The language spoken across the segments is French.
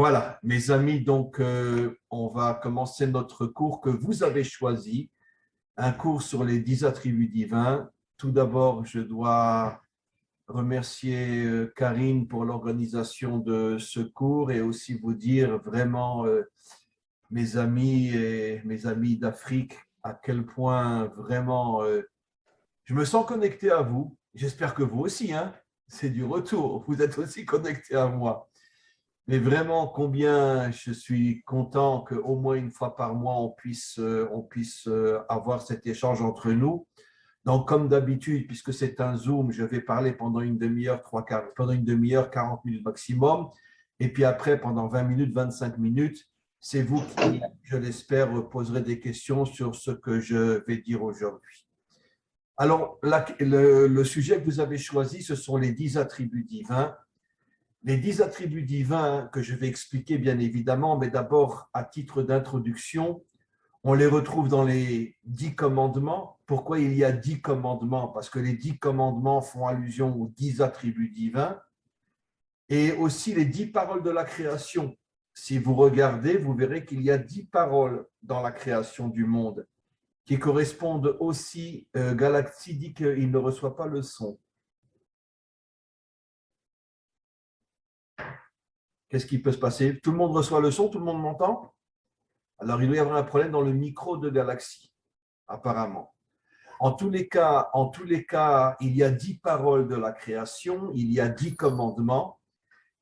Voilà, mes amis, donc on va commencer notre cours que vous avez choisi, un cours sur les 10 attributs divins. Tout d'abord, je dois remercier Karine pour l'organisation de ce cours et aussi vous dire vraiment, mes amis et mes amis d'Afrique, à quel point vraiment je me sens connecté à vous. J'espère que vous aussi, hein. C'est du retour. Vous êtes aussi connecté à moi. Mais vraiment, combien je suis content qu'au moins une fois par mois, on puisse avoir cet échange entre nous. Donc, comme d'habitude, puisque c'est un Zoom, je vais parler pendant une demi-heure, pendant une demi-heure, 40 minutes maximum. Et puis après, pendant 20 minutes, 25 minutes, c'est vous qui, je l'espère, poserez des questions sur ce que je vais dire aujourd'hui. Alors, le sujet que vous avez choisi, ce sont les 10 attributs divins. Les 10 attributs divins que je vais expliquer bien évidemment, mais d'abord à titre d'introduction, on les retrouve dans les 10 commandements. Pourquoi il y a 10 commandements? Parce que les 10 commandements font allusion aux 10 attributs divins et aussi les 10 paroles de la création. Si vous regardez, vous verrez qu'il y a 10 paroles dans la création du monde qui correspondent aussi, Galaxy dit qu'il ne reçoit pas le son. Qu'est-ce qui peut se passer? Tout le monde reçoit le son, tout le monde m'entend? Alors, il doit y avoir un problème dans le micro de Galaxy, apparemment. En tous les cas, il y a 10 paroles de la création, il y a 10 commandements,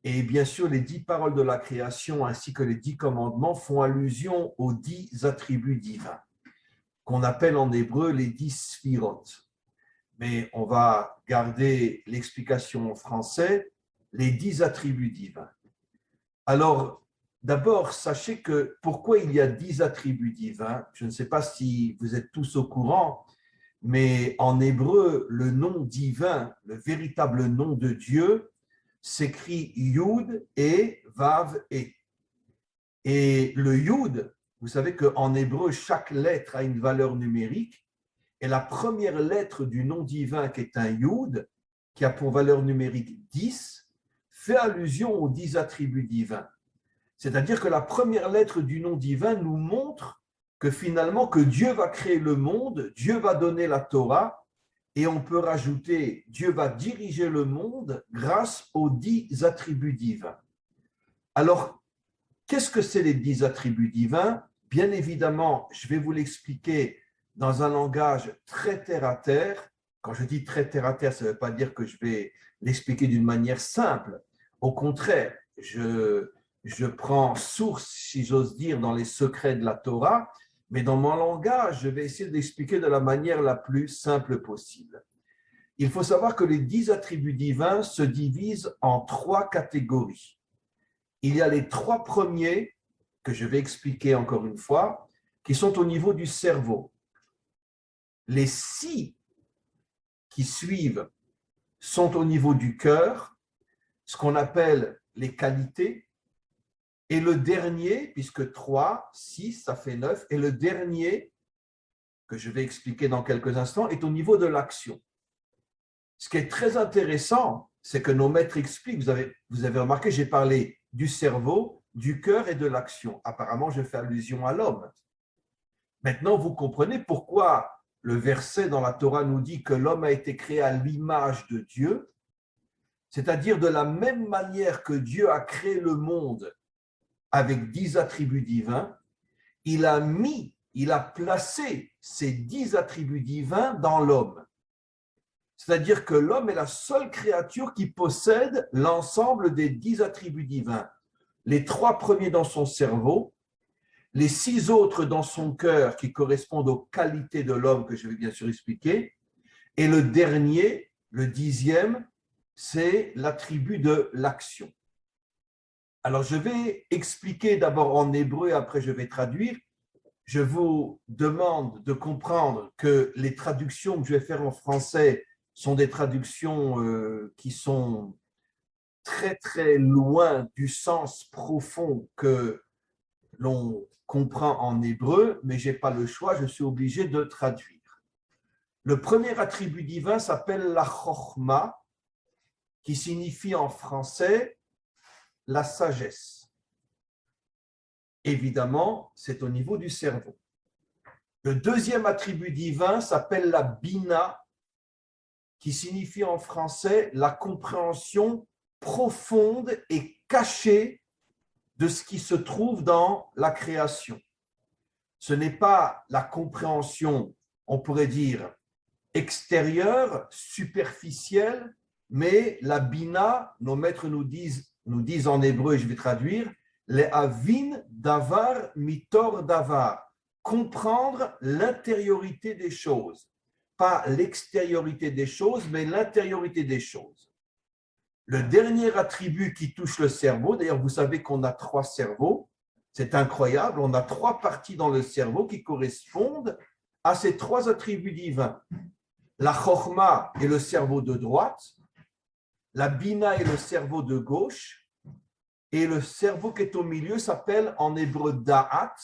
et bien sûr, les 10 paroles de la création ainsi que les 10 commandements font allusion aux 10 attributs divins, qu'on appelle en hébreu les 10 sphirotes. Mais on va garder l'explication en français, les 10 attributs divins. Alors, d'abord, sachez que pourquoi il y a 10 attributs divins, je ne sais pas si vous êtes tous au courant, mais en hébreu, le nom divin, le véritable nom de Dieu, s'écrit Yud et Vav et. Et le Yud, vous savez qu'en hébreu, chaque lettre a une valeur numérique, et la première lettre du nom divin, qui est un Yud, qui a pour valeur numérique 10, fait allusion aux 10 attributs divins. C'est-à-dire que la première lettre du nom divin nous montre que finalement, que Dieu va créer le monde, Dieu va donner la Torah, et on peut rajouter, Dieu va diriger le monde grâce aux 10 attributs divins. Alors, qu'est-ce que c'est les 10 attributs divins? Bien évidemment, je vais vous l'expliquer dans un langage très terre à terre. Quand je dis très terre à terre, ça ne veut pas dire que je vais l'expliquer d'une manière simple. Au contraire, je prends source, si j'ose dire, dans les secrets de la Torah, mais dans mon langage, je vais essayer d'expliquer de la manière la plus simple possible. Il faut savoir que les 10 attributs divins se divisent en 3 catégories. Il y a les 3 premiers, que je vais expliquer encore une fois, qui sont au niveau du cerveau. Les 6 qui suivent sont au niveau du cœur, ce qu'on appelle les qualités. Et le dernier, puisque 3, 6, ça fait 9, et le dernier, que je vais expliquer dans quelques instants, est au niveau de l'action. Ce qui est très intéressant, c'est que nos maîtres expliquent, vous avez remarqué, j'ai parlé du cerveau, du cœur et de l'action. Apparemment, je fais allusion à l'homme. Maintenant, vous comprenez pourquoi le verset dans la Torah nous dit que l'homme a été créé à l'image de Dieu, c'est-à-dire de la même manière que Dieu a créé le monde avec 10 attributs divins, il a placé ces 10 attributs divins dans l'homme. C'est-à-dire que l'homme est la seule créature qui possède l'ensemble des 10 attributs divins. Les 3 premiers dans son cerveau, les 6 autres dans son cœur qui correspondent aux qualités de l'homme que je vais bien sûr expliquer, et le dernier, le 10e, c'est l'attribut de l'action. Alors, je vais expliquer d'abord en hébreu, après je vais traduire. Je vous demande de comprendre que les traductions que je vais faire en français sont des traductions qui sont très, très loin du sens profond que l'on comprend en hébreu, mais je n'ai pas le choix, je suis obligé de traduire. Le premier attribut divin s'appelle la chokhma, qui signifie en français la sagesse. Évidemment, c'est au niveau du cerveau. Le deuxième attribut divin s'appelle la bina, qui signifie en français la compréhension profonde et cachée de ce qui se trouve dans la création. Ce n'est pas la compréhension, on pourrait dire, extérieure, superficielle, mais la bina, nos maîtres nous disent en hébreu, et je vais traduire, les avin davar mitor davar, comprendre l'intériorité des choses. Pas l'extériorité des choses, mais l'intériorité des choses. Le dernier attribut qui touche le cerveau, d'ailleurs vous savez qu'on a 3 cerveaux, c'est incroyable, on a 3 parties dans le cerveau qui correspondent à ces 3 attributs divins. La chorma est le cerveau de droite, la bina est le cerveau de gauche, et le cerveau qui est au milieu s'appelle en hébreu da'at.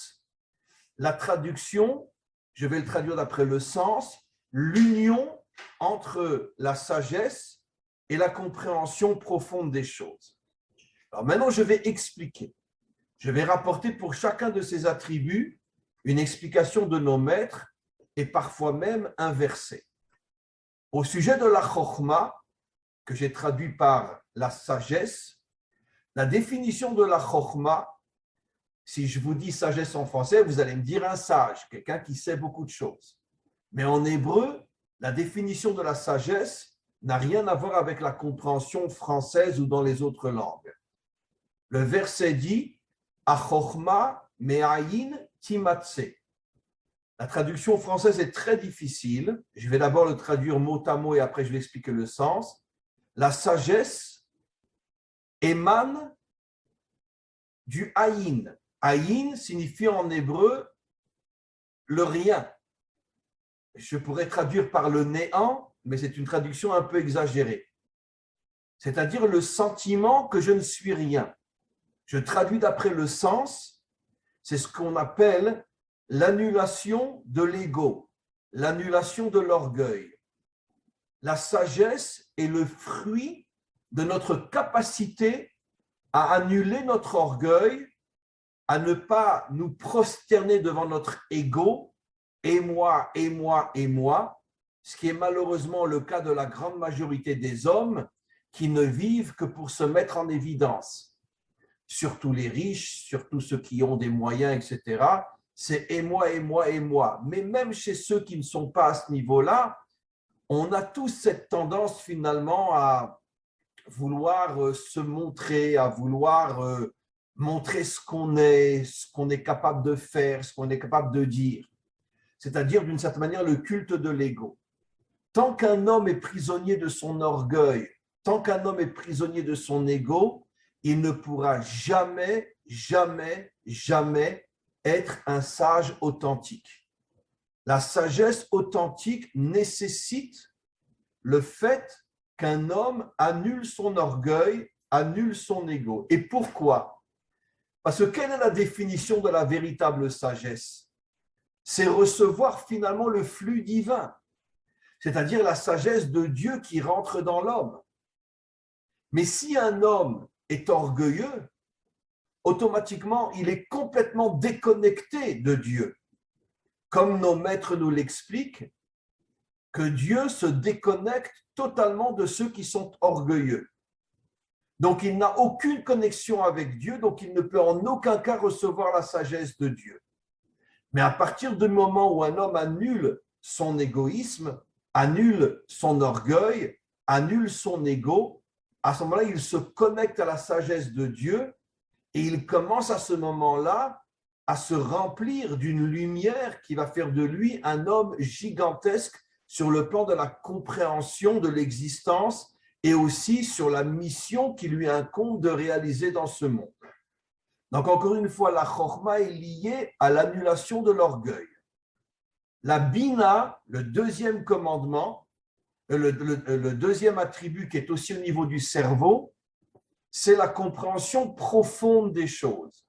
La traduction, je vais le traduire d'après le sens, l'union entre la sagesse et la compréhension profonde des choses. Alors maintenant, je vais expliquer. Je vais rapporter pour chacun de ces attributs une explication de nos maîtres et parfois même inversée. Au sujet de la chokhma, que j'ai traduit par la sagesse, la définition de la chokhma, si je vous dis sagesse en français, vous allez me dire un sage, quelqu'un qui sait beaucoup de choses. Mais en hébreu, la définition de la sagesse n'a rien à voir avec la compréhension française ou dans les autres langues. Le verset dit « Achochma me'ayin timatse ». La traduction française est très difficile. Je vais d'abord le traduire mot à mot et après je vais expliquer le sens. La sagesse émane du ayin. Ayin signifie en hébreu le rien. Je pourrais traduire par le néant, mais c'est une traduction un peu exagérée. C'est-à-dire le sentiment que je ne suis rien. Je traduis d'après le sens, c'est ce qu'on appelle l'annulation de l'ego, l'annulation de l'orgueil. La sagesse est le fruit de notre capacité à annuler notre orgueil, à ne pas nous prosterner devant notre ego, et moi, et moi, et moi, ce qui est malheureusement le cas de la grande majorité des hommes qui ne vivent que pour se mettre en évidence. Surtout les riches, surtout ceux qui ont des moyens, etc. C'est et moi, et moi, et moi. Mais même chez ceux qui ne sont pas à ce niveau-là, on a tous cette tendance finalement à vouloir se montrer, à vouloir montrer ce qu'on est capable de faire, ce qu'on est capable de dire. C'est-à-dire d'une certaine manière le culte de l'ego. Tant qu'un homme est prisonnier de son orgueil, tant qu'un homme est prisonnier de son ego, il ne pourra jamais, jamais, jamais être un sage authentique. La sagesse authentique nécessite le fait qu'un homme annule son orgueil, annule son ego. Et pourquoi? Parce que quelle est la définition de la véritable sagesse? C'est recevoir finalement le flux divin, c'est-à-dire la sagesse de Dieu qui rentre dans l'homme. Mais si un homme est orgueilleux, automatiquement, il est complètement déconnecté de Dieu. Comme nos maîtres nous l'expliquent, que Dieu se déconnecte totalement de ceux qui sont orgueilleux. Donc, il n'a aucune connexion avec Dieu, donc il ne peut en aucun cas recevoir la sagesse de Dieu. Mais à partir du moment où un homme annule son égoïsme, annule son orgueil, annule son ego, à ce moment-là, il se connecte à la sagesse de Dieu et il commence à ce moment-là à se remplir d'une lumière qui va faire de lui un homme gigantesque sur le plan de la compréhension de l'existence et aussi sur la mission qui lui incombe de réaliser dans ce monde. Donc, encore une fois, la chokhma est liée à l'annulation de l'orgueil. La bina, le deuxième commandement, le deuxième attribut qui est aussi au niveau du cerveau, c'est la compréhension profonde des choses.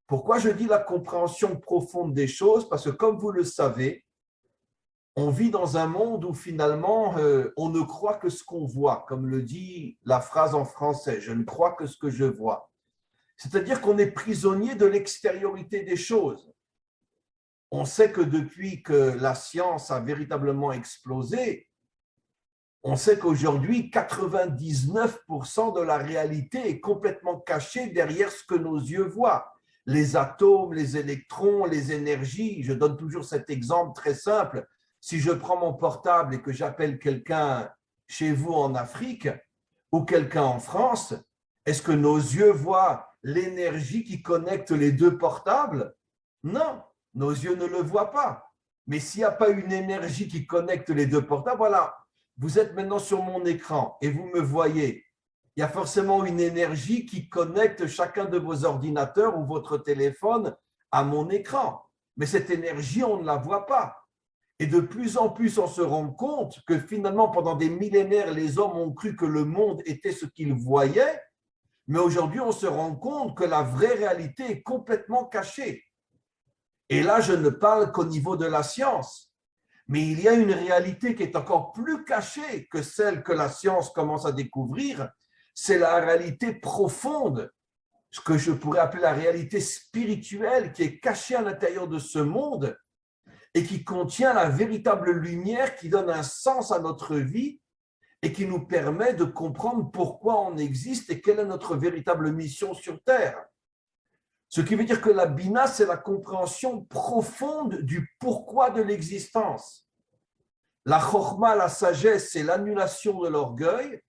Pourquoi je dis la compréhension profonde des choses? Parce que comme vous le savez, on vit dans un monde où finalement on ne croit que ce qu'on voit, comme le dit la phrase en français, je ne crois que ce que je vois. C'est-à-dire qu'on est prisonnier de l'extériorité des choses. On sait que depuis que la science a véritablement explosé, on sait qu'aujourd'hui, 99% de la réalité est complètement cachée derrière ce que nos yeux voient. Les atomes, les électrons, les énergies. Je donne toujours cet exemple très simple. Si je prends mon portable et que j'appelle quelqu'un chez vous en Afrique ou quelqu'un en France, est-ce que nos yeux voient l'énergie qui connecte les deux portables? Non, nos yeux ne le voient pas. Mais s'il n'y a pas une énergie qui connecte les deux portables, voilà, vous êtes maintenant sur mon écran et vous me voyez. Il y a forcément une énergie qui connecte chacun de vos ordinateurs ou votre téléphone à mon écran. Mais cette énergie, on ne la voit pas. Et de plus en plus, on se rend compte que finalement, pendant des millénaires, les hommes ont cru que le monde était ce qu'ils voyaient. Mais aujourd'hui, on se rend compte que la vraie réalité est complètement cachée. Et là, je ne parle qu'au niveau de la science. Mais il y a une réalité qui est encore plus cachée que celle que la science commence à découvrir. C'est la réalité profonde, ce que je pourrais appeler la réalité spirituelle qui est cachée à l'intérieur de ce monde et qui contient la véritable lumière qui donne un sens à notre vie et qui nous permet de comprendre pourquoi on existe et quelle est notre véritable mission sur Terre. Ce qui veut dire que la Bina, c'est la compréhension profonde du pourquoi de l'existence. La Chokhma, la sagesse, c'est l'annulation de l'orgueil.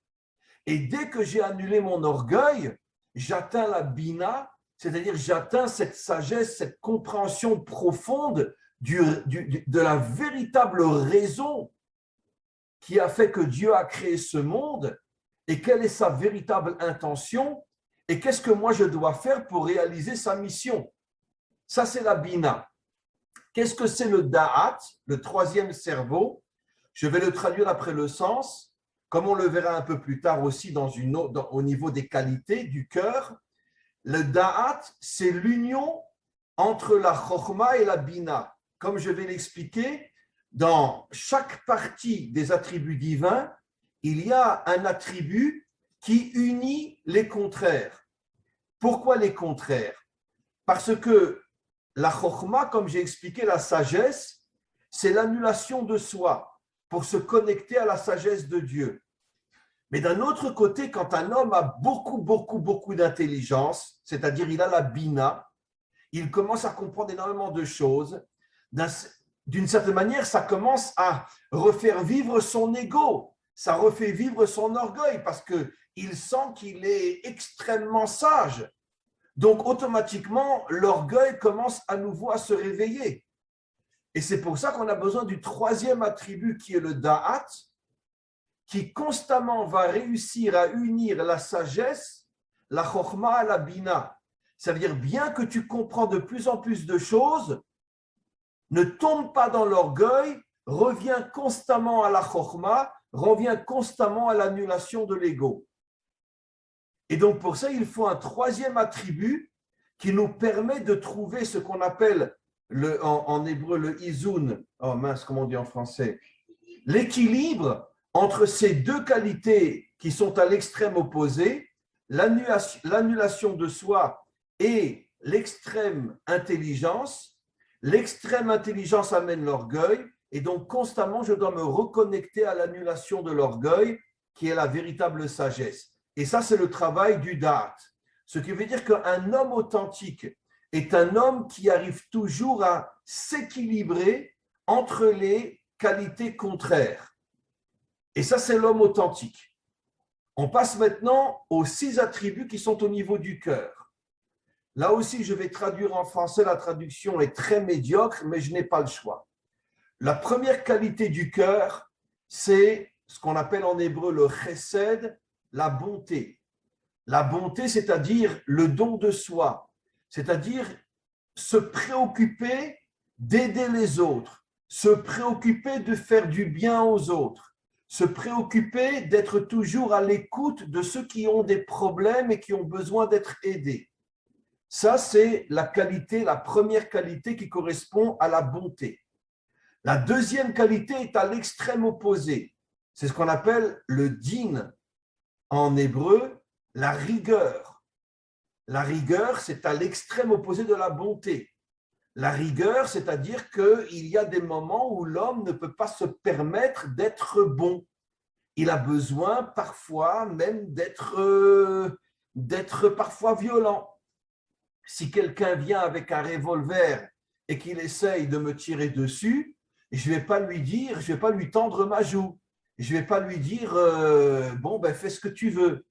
Et dès que j'ai annulé mon orgueil, j'atteins la Bina, c'est-à-dire j'atteins cette sagesse, cette compréhension profonde de la véritable raison qui a fait que Dieu a créé ce monde et quelle est sa véritable intention et qu'est-ce que moi je dois faire pour réaliser sa mission. Ça, c'est la Bina. Qu'est-ce que c'est le Da'at, le troisième cerveau? Je vais le traduire après le sens, comme on le verra un peu plus tard aussi au niveau des qualités du cœur. Le Da'at, c'est l'union entre la Chokhma et la Bina. Comme je vais l'expliquer, dans chaque partie des attributs divins, il y a un attribut qui unit les contraires. Pourquoi les contraires? Parce que la Chokhma, comme j'ai expliqué, la sagesse, c'est l'annulation de soi pour se connecter à la sagesse de Dieu. Mais d'un autre côté, quand un homme a beaucoup d'intelligence, c'est-à-dire il a la Bina, il commence à comprendre énormément de choses. D'une certaine manière, ça commence à refaire vivre son ego, ça refait vivre son orgueil parce qu'il sent qu'il est extrêmement sage. Donc, automatiquement, l'orgueil commence à nouveau à se réveiller. Et c'est pour ça qu'on a besoin du troisième attribut qui est le Da'at, qui constamment va réussir à unir la sagesse, la Chokhma, la Bina. Ça veut dire, bien que tu comprends de plus en plus de choses, ne tombe pas dans l'orgueil, reviens constamment à la Chokhma, reviens constamment à l'annulation de l'ego. Et donc, pour ça, il faut un troisième attribut qui nous permet de trouver ce qu'on appelle en hébreu le izun. Oh mince, comment on dit en français? L'équilibre entre ces deux qualités qui sont à l'extrême opposé, l'annulation de soi et l'extrême intelligence. L'extrême intelligence amène l'orgueil et donc constamment je dois me reconnecter à l'annulation de l'orgueil qui est la véritable sagesse. Et ça, c'est le travail du Da'at. Ce qui veut dire qu'un homme authentique est un homme qui arrive toujours à s'équilibrer entre les qualités contraires. Et ça, c'est l'homme authentique. On passe maintenant aux 6 attributs qui sont au niveau du cœur. Là aussi, je vais traduire en français, la traduction est très médiocre, mais je n'ai pas le choix. La première qualité du cœur, c'est ce qu'on appelle en hébreu le chesed, la bonté. La bonté, c'est-à-dire le don de soi, c'est-à-dire se préoccuper d'aider les autres, se préoccuper de faire du bien aux autres, se préoccuper d'être toujours à l'écoute de ceux qui ont des problèmes et qui ont besoin d'être aidés. Ça, c'est la qualité, la première qualité qui correspond à la bonté. La deuxième qualité est à l'extrême opposé. C'est ce qu'on appelle le din en hébreu, la rigueur. La rigueur, c'est à l'extrême opposé de la bonté. La rigueur, c'est-à-dire qu'il y a des moments où l'homme ne peut pas se permettre d'être bon. Il a besoin parfois même d'être parfois violent. Si quelqu'un vient avec un revolver et qu'il essaye de me tirer dessus, je ne vais pas lui dire, je ne vais pas lui tendre ma joue. Je ne vais pas lui dire, bon, ben fais ce que tu veux.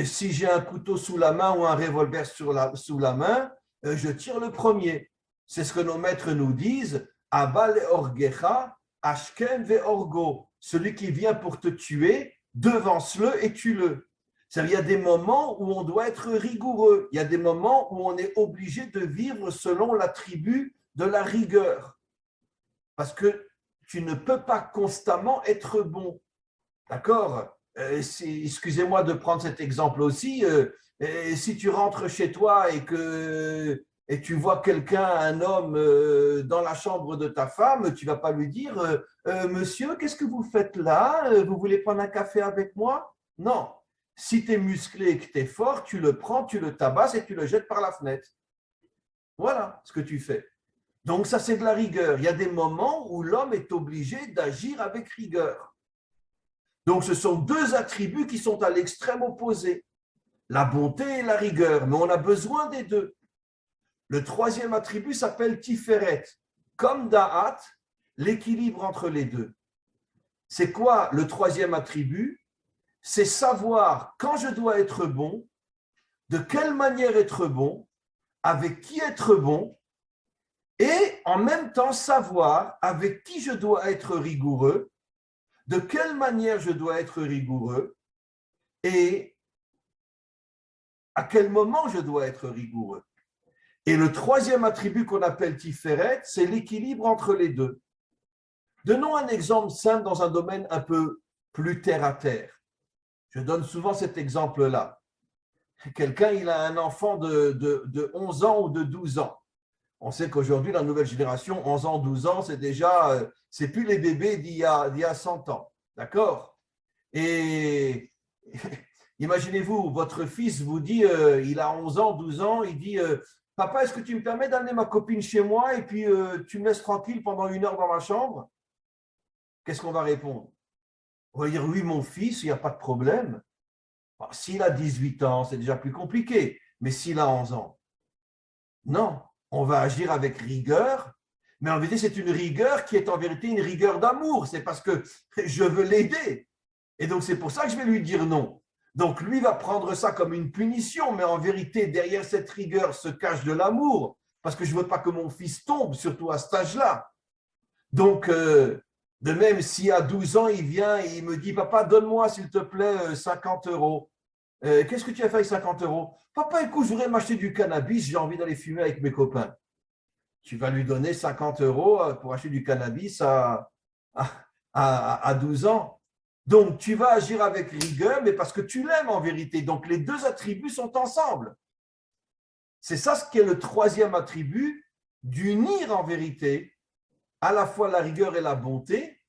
Si j'ai un couteau sous la main ou un revolver sous la main, je tire le premier. C'est ce que nos maîtres nous disent, Abal orgecha, ashken ve orgo. Celui qui vient pour te tuer, devance-le et tue-le. Il y a des moments où on doit être rigoureux. Il y a des moments où on est obligé de vivre selon l'attribut de la rigueur. Parce que tu ne peux pas constamment être bon. D'accord ? Excusez-moi de prendre cet exemple aussi. Si tu rentres chez toi et tu vois quelqu'un, un homme, dans la chambre de ta femme, tu ne vas pas lui dire Monsieur, qu'est-ce que vous faites là? Vous voulez prendre un café avec moi? Non. Si tu es musclé et que tu es fort, tu le prends, tu le tabasses et tu le jettes par la fenêtre. Voilà ce que tu fais. Donc ça, c'est de la rigueur. Il y a des moments où l'homme est obligé d'agir avec rigueur. Donc ce sont deux attributs qui sont à l'extrême opposé, la bonté et la rigueur, mais on a besoin des deux. Le troisième attribut s'appelle Tiferet, comme Da'at, l'équilibre entre les deux. C'est quoi le troisième attribut? C'est savoir quand je dois être bon, de quelle manière être bon, avec qui être bon, et en même temps savoir avec qui je dois être rigoureux, de quelle manière je dois être rigoureux, et à quel moment je dois être rigoureux. Et le troisième attribut qu'on appelle Tiferet, c'est l'équilibre entre les deux. Donnons un exemple simple dans un domaine un peu plus terre à terre. Je donne souvent cet exemple-là. Quelqu'un, il a un enfant de 11 ans ou de 12 ans. On sait qu'aujourd'hui, la nouvelle génération, 11 ans, 12 ans, c'est déjà, c'est plus les bébés d'il y a 100 ans. D'accord? Et imaginez-vous, votre fils vous dit, il a 11 ans, 12 ans, il dit, papa, est-ce que tu me permets d'amener ma copine chez moi et puis tu me laisses tranquille pendant 1 heure dans ma chambre? Qu'est-ce qu'on va répondre? On va dire, oui, mon fils, il n'y a pas de problème. Alors, s'il a 18 ans, c'est déjà plus compliqué. Mais s'il a 11 ans, non, on va agir avec rigueur. Mais en vérité, c'est une rigueur qui est en vérité une rigueur d'amour. C'est parce que je veux l'aider. Et donc, c'est pour ça que je vais lui dire non. Donc, lui va prendre ça comme une punition. Mais en vérité, derrière cette rigueur se cache de l'amour. Parce que je ne veux pas que mon fils tombe, surtout à cet âge-là. Donc, de même, si à 12 ans, il vient et il me dit, papa, donne-moi, s'il te plaît, 50 euros. Qu'est-ce que tu as fait avec 50 euros? Papa, écoute, je voudrais m'acheter du cannabis, j'ai envie d'aller fumer avec mes copains. Tu vas lui donner 50 euros pour acheter du cannabis à 12 ans. Donc, tu vas agir avec rigueur, mais parce que tu l'aimes en vérité. Donc, les deux attributs sont ensemble. C'est ça ce qui est le troisième attribut, d'unir en vérité à la fois la rigueur et la bonté.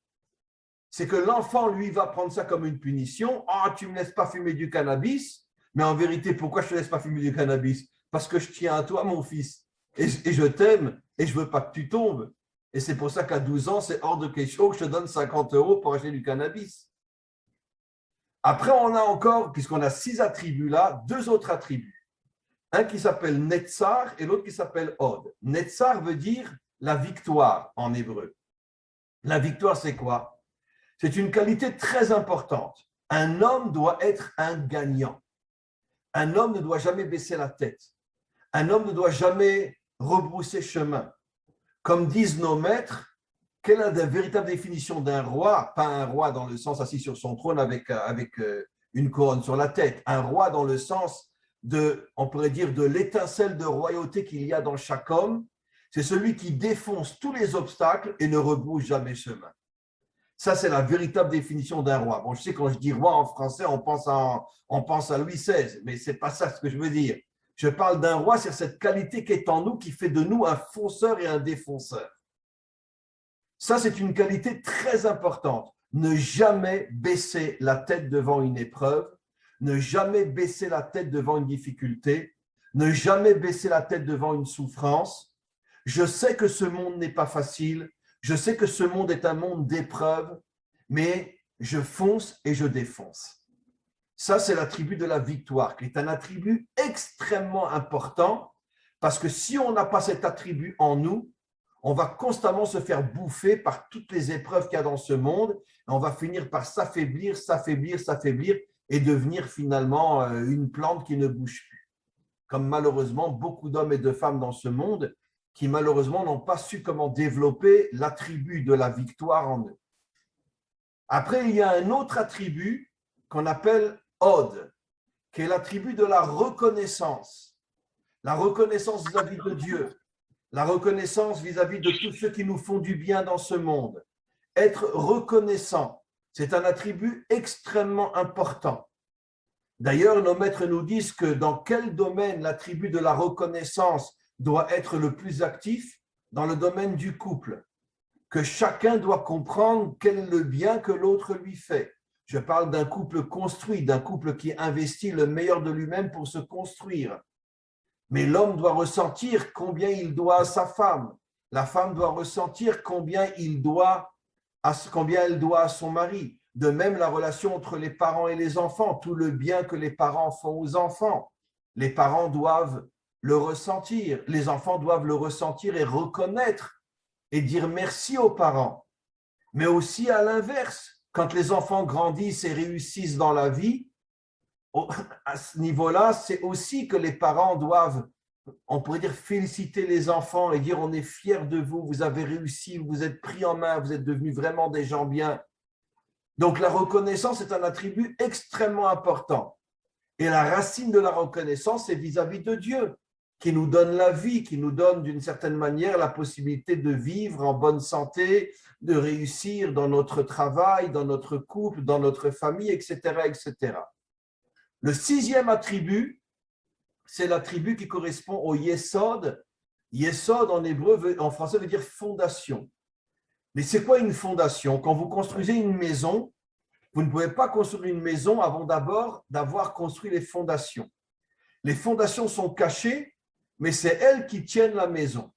C'est que l'enfant, lui, va prendre ça comme une punition. « Ah, tu ne me laisses pas fumer du cannabis. » Mais en vérité, pourquoi je ne te laisse pas fumer du cannabis? Parce que je tiens à toi, mon fils. Et je t'aime et je ne veux pas que tu tombes. Et c'est pour ça qu'à 12 ans, c'est hors de question que je te donne 50 euros pour acheter du cannabis. Après, on a encore, puisqu'on a 6 attributs là, 2 autres attributs. Un qui s'appelle Netzar et l'autre qui s'appelle Od. Netzar veut dire la victoire en hébreu. La victoire, c'est quoi? C'est une qualité très importante. Un homme doit être un gagnant. Un homme ne doit jamais baisser la tête. Un homme ne doit jamais rebrousser chemin. Comme disent nos maîtres, quelle est la véritable définition d'un roi? Pas un roi dans le sens assis sur son trône avec une couronne sur la tête. Un roi dans le sens de, on pourrait dire, de l'étincelle de royauté qu'il y a dans chaque homme. C'est celui qui défonce tous les obstacles et ne rebrousse jamais chemin. Ça, c'est la véritable définition d'un roi. Bon, je sais, quand je dis roi en français, on pense à Louis XVI, mais ce n'est pas ça ce que je veux dire. Je parle d'un roi, c'est cette qualité qui est en nous, qui fait de nous un fonceur et un défonceur. Ça, c'est une qualité très importante. Ne jamais baisser la tête devant une épreuve, ne jamais baisser la tête devant une difficulté, ne jamais baisser la tête devant une souffrance. Je sais que ce monde n'est pas facile, je sais que ce monde est un monde d'épreuves, mais je fonce et je défonce. Ça, c'est l'attribut de la victoire, qui est un attribut extrêmement important, parce que si on n'a pas cet attribut en nous, on va constamment se faire bouffer par toutes les épreuves qu'il y a dans ce monde, et on va finir par s'affaiblir, s'affaiblir, s'affaiblir, et devenir finalement une plante qui ne bouge plus. Comme malheureusement beaucoup d'hommes et de femmes dans ce monde qui malheureusement n'ont pas su comment développer l'attribut de la victoire en eux. Après, il y a un autre attribut qu'on appelle Od, qui est l'attribut de la reconnaissance vis-à-vis de Dieu, la reconnaissance vis-à-vis de tous ceux qui nous font du bien dans ce monde. Être reconnaissant, c'est un attribut extrêmement important. D'ailleurs, nos maîtres nous disent que dans quel domaine l'attribut de la reconnaissance doit être le plus actif? Dans le domaine du couple. Que chacun doit comprendre quel est le bien que l'autre lui fait. Je parle d'un couple construit, d'un couple qui investit le meilleur de lui-même pour se construire. Mais l'homme doit ressentir combien il doit à sa femme. La femme doit ressentir combien elle doit à son mari. De même, la relation entre les parents et les enfants, tout le bien que les parents font aux enfants. Les parents doivent le ressentir, les enfants doivent le ressentir et reconnaître et dire merci aux parents. Mais aussi à l'inverse, quand les enfants grandissent et réussissent dans la vie, à ce niveau-là, c'est aussi que les parents doivent, on pourrait dire, féliciter les enfants et dire on est fiers de vous, vous avez réussi, vous êtes pris en main, vous êtes devenus vraiment des gens bien. Donc la reconnaissance est un attribut extrêmement important. Et la racine de la reconnaissance est vis-à-vis de Dieu, qui nous donne la vie, qui nous donne d'une certaine manière la possibilité de vivre en bonne santé, de réussir dans notre travail, dans notre couple, dans notre famille, etc., etc. Le sixième attribut, c'est l'attribut qui correspond au Yesod. Yesod en hébreu, en français, veut dire fondation. Mais c'est quoi une fondation? Quand vous construisez une maison, vous ne pouvez pas construire une maison avant d'abord d'avoir construit les fondations. Les fondations sont cachées, mais c'est elles qui tiennent la maison.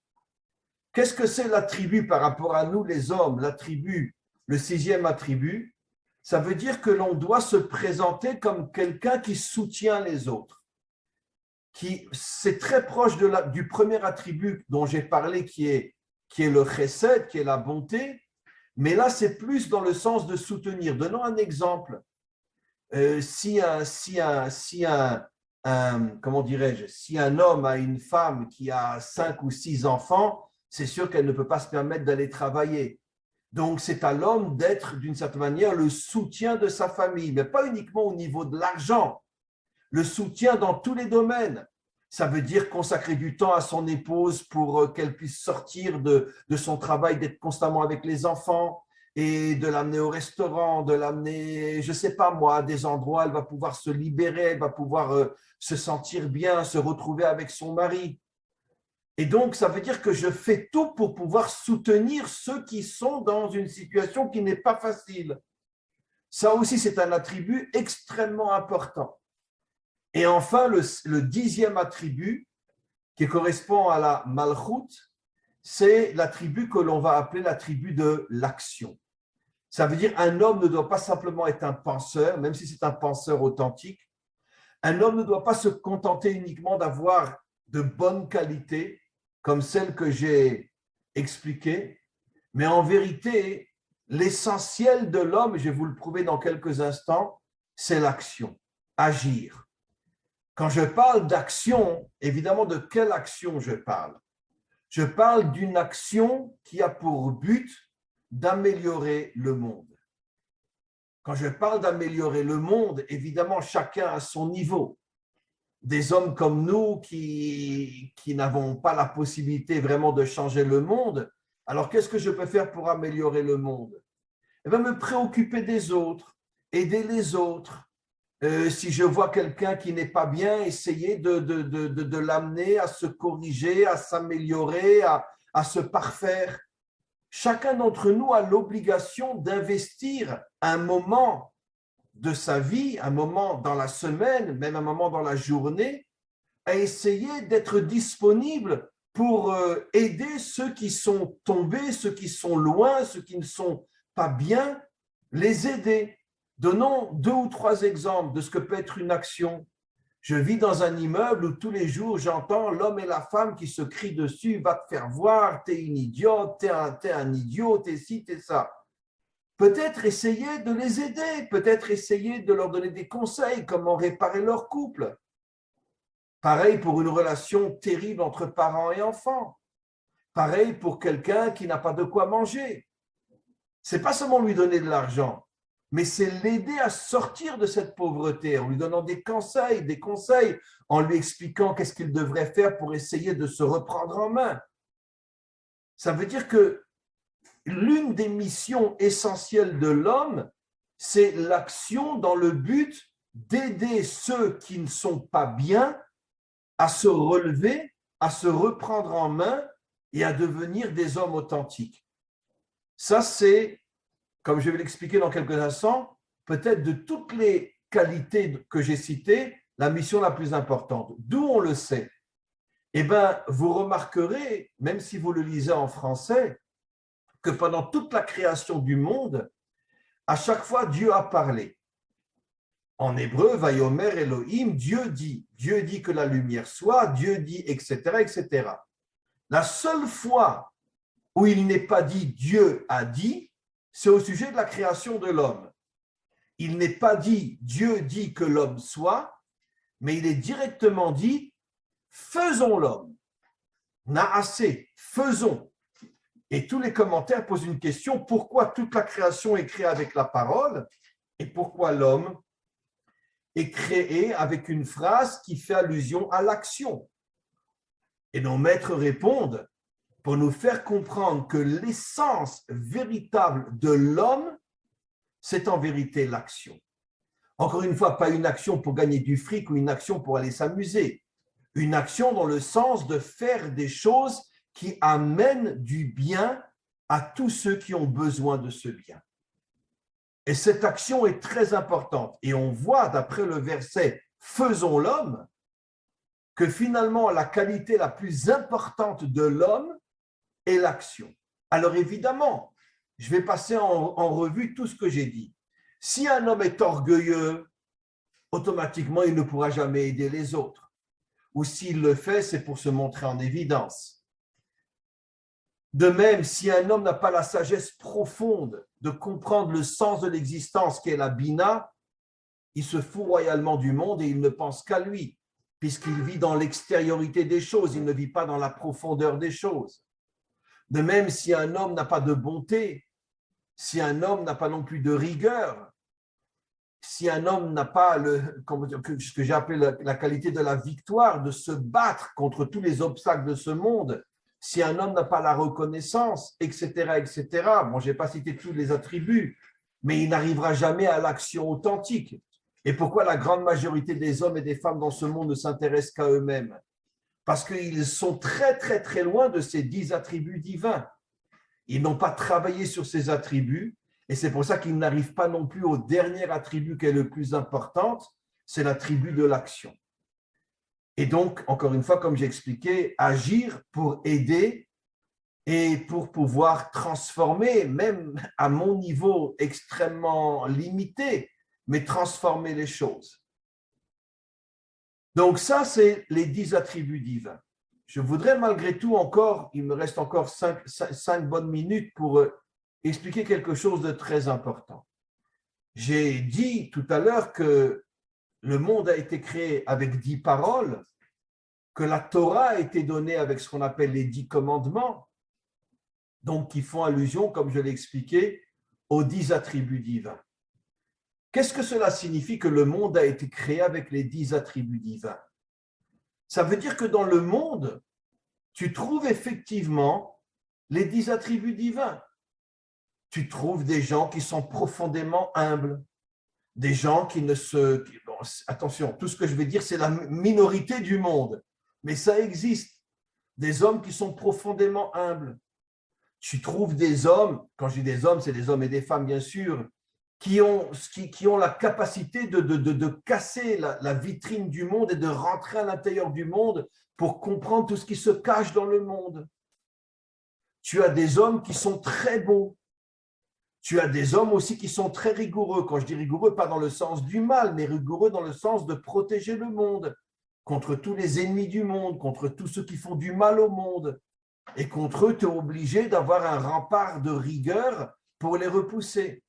Qu'est-ce que c'est l'attribut par rapport à nous les hommes? L'attribut, le sixième attribut, ça veut dire que l'on doit se présenter comme quelqu'un qui soutient les autres. C'est très proche du premier attribut dont j'ai parlé qui est le chesed, qui est la bonté, mais là c'est plus dans le sens de soutenir. Donnons un exemple. Si un homme a une femme qui a 5 ou 6 enfants, c'est sûr qu'elle ne peut pas se permettre d'aller travailler. Donc, c'est à l'homme d'être, d'une certaine manière, le soutien de sa famille, mais pas uniquement au niveau de l'argent, le soutien dans tous les domaines. Ça veut dire consacrer du temps à son épouse pour qu'elle puisse sortir de son travail, d'être constamment avec les enfants, et de l'amener au restaurant, de l'amener, je ne sais pas moi, à des endroits, elle va pouvoir se libérer, elle va pouvoir se sentir bien, se retrouver avec son mari. Et donc, ça veut dire que je fais tout pour pouvoir soutenir ceux qui sont dans une situation qui n'est pas facile. Ça aussi, c'est un attribut extrêmement important. Et enfin, le dixième attribut, qui correspond à la malchut, c'est l'attribut que l'on va appeler l'attribut de l'action. Ça veut dire qu'un homme ne doit pas simplement être un penseur, même si c'est un penseur authentique. Un homme ne doit pas se contenter uniquement d'avoir de bonnes qualités, comme celles que j'ai expliquées, mais en vérité, l'essentiel de l'homme, je vais vous le prouver dans quelques instants, c'est l'action, agir. Quand je parle d'action, évidemment, de quelle action je parle? Je parle d'une action qui a pour but d'améliorer le monde. Quand je parle d'améliorer le monde, évidemment, chacun à son niveau. Des hommes comme nous qui n'avons pas la possibilité vraiment de changer le monde, alors qu'est-ce que je peux faire pour améliorer le monde? Eh bien, me préoccuper des autres, aider les autres. Si je vois quelqu'un qui n'est pas bien, essayer de l'amener à se corriger, à s'améliorer, à se parfaire. Chacun d'entre nous a l'obligation d'investir un moment de sa vie, un moment dans la semaine, même un moment dans la journée, à essayer d'être disponible pour aider ceux qui sont tombés, ceux qui sont loin, ceux qui ne sont pas bien, les aider. Donnons 2 ou 3 exemples de ce que peut être une action. Je vis dans un immeuble où tous les jours j'entends l'homme et la femme qui se crient dessus, va te faire voir, t'es une idiote, t'es un idiot, t'es ci, t'es ça. Peut-être essayer de les aider, peut-être essayer de leur donner des conseils, comment réparer leur couple. Pareil pour une relation terrible entre parents et enfants. Pareil pour quelqu'un qui n'a pas de quoi manger. C'est pas seulement lui donner de l'argent, mais c'est l'aider à sortir de cette pauvreté en lui donnant des conseils, en lui expliquant qu'est-ce qu'il devrait faire pour essayer de se reprendre en main. Ça veut dire que l'une des missions essentielles de l'homme, c'est l'action dans le but d'aider ceux qui ne sont pas bien à se relever, à se reprendre en main et à devenir des hommes authentiques. Ça, c'est, comme je vais l'expliquer dans quelques instants, peut-être de toutes les qualités que j'ai citées, la mission la plus importante. D'où on le sait? Eh bien, vous remarquerez, même si vous le lisez en français, que pendant toute la création du monde, à chaque fois, Dieu a parlé. En hébreu, Vayomer Elohim, Dieu dit que la lumière soit, Dieu dit, etc., etc. La seule fois où il n'est pas dit Dieu a dit, c'est au sujet de la création de l'homme. Il n'est pas dit Dieu dit que l'homme soit, mais il est directement dit faisons l'homme. Naasé, faisons. Et tous les commentaires posent une question, pourquoi toute la création est créée avec la parole et pourquoi l'homme est créé avec une phrase qui fait allusion à l'action? Et nos maîtres répondent pour nous faire comprendre que l'essence véritable de l'homme, c'est en vérité l'action. Encore une fois, pas une action pour gagner du fric ou une action pour aller s'amuser. Une action dans le sens de faire des choses qui amènent du bien à tous ceux qui ont besoin de ce bien. Et cette action est très importante. Et on voit, d'après le verset « Faisons l'homme », que finalement, la qualité la plus importante de l'homme est l'action. Alors évidemment, je vais passer en revue tout ce que j'ai dit. Si un homme est orgueilleux, automatiquement, il ne pourra jamais aider les autres. Ou s'il le fait, c'est pour se montrer en évidence. De même, si un homme n'a pas la sagesse profonde de comprendre le sens de l'existence qui est la bina, il se fout royalement du monde et il ne pense qu'à lui, puisqu'il vit dans l'extériorité des choses, il ne vit pas dans la profondeur des choses. De même, si un homme n'a pas de bonté, si un homme n'a pas non plus de rigueur, si un homme n'a pas ce que j'ai appelé la qualité de la victoire, de se battre contre tous les obstacles de ce monde, si un homme n'a pas la reconnaissance, etc., etc., bon, je n'ai pas cité tous les attributs, mais il n'arrivera jamais à l'action authentique. Et pourquoi la grande majorité des hommes et des femmes dans ce monde ne s'intéressent qu'à eux-mêmes? Parce qu'ils sont très, très, très loin de ces 10 attributs divins. Ils n'ont pas travaillé sur ces attributs, et c'est pour ça qu'ils n'arrivent pas non plus au dernier attribut qui est le plus important, c'est l'attribut de l'action. Et donc, encore une fois, comme j'ai expliqué, agir pour aider et pour pouvoir transformer, même à mon niveau extrêmement limité, mais transformer les choses. Donc ça, c'est les 10 attributs divins. Je voudrais malgré tout encore, il me reste encore 5 bonnes minutes pour expliquer quelque chose de très important. J'ai dit tout à l'heure que le monde a été créé avec 10 paroles, que la Torah a été donnée avec ce qu'on appelle les 10 commandements, donc qui font allusion, comme je l'ai expliqué, aux 10 attributs divins. Qu'est-ce que cela signifie que le monde a été créé avec les 10 attributs divins? Ça veut dire que dans le monde, tu trouves effectivement les 10 attributs divins. Tu trouves des gens qui sont profondément humbles, des gens qui ne se... Bon, attention, tout ce que je vais dire, c'est la minorité du monde, mais ça existe. Des hommes qui sont profondément humbles. Tu trouves des hommes, quand je dis des hommes, c'est des hommes et des femmes, bien sûr, qui ont la capacité de casser la vitrine du monde et de rentrer à l'intérieur du monde pour comprendre tout ce qui se cache dans le monde. Tu as des hommes qui sont très beaux. Tu as des hommes aussi qui sont très rigoureux. Quand je dis rigoureux, pas dans le sens du mal, mais rigoureux dans le sens de protéger le monde contre tous les ennemis du monde, contre tous ceux qui font du mal au monde. Et contre eux, tu es obligé d'avoir un rempart de rigueur pour les repousser.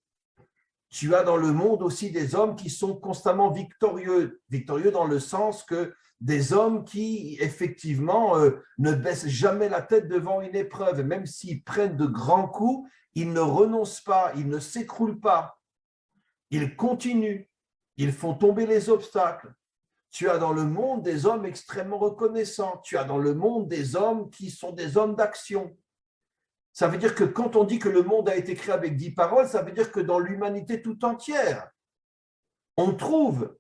Tu as dans le monde aussi des hommes qui sont constamment victorieux. Victorieux dans le sens que des hommes qui, effectivement, ne baissent jamais la tête devant une épreuve. Même s'ils prennent de grands coups, ils ne renoncent pas, ils ne s'écroulent pas. Ils continuent, ils font tomber les obstacles. Tu as dans le monde des hommes extrêmement reconnaissants. Tu as dans le monde des hommes qui sont des hommes d'action. Ça veut dire que quand on dit que le monde a été créé avec 10 paroles, ça veut dire que dans l'humanité tout entière, on trouve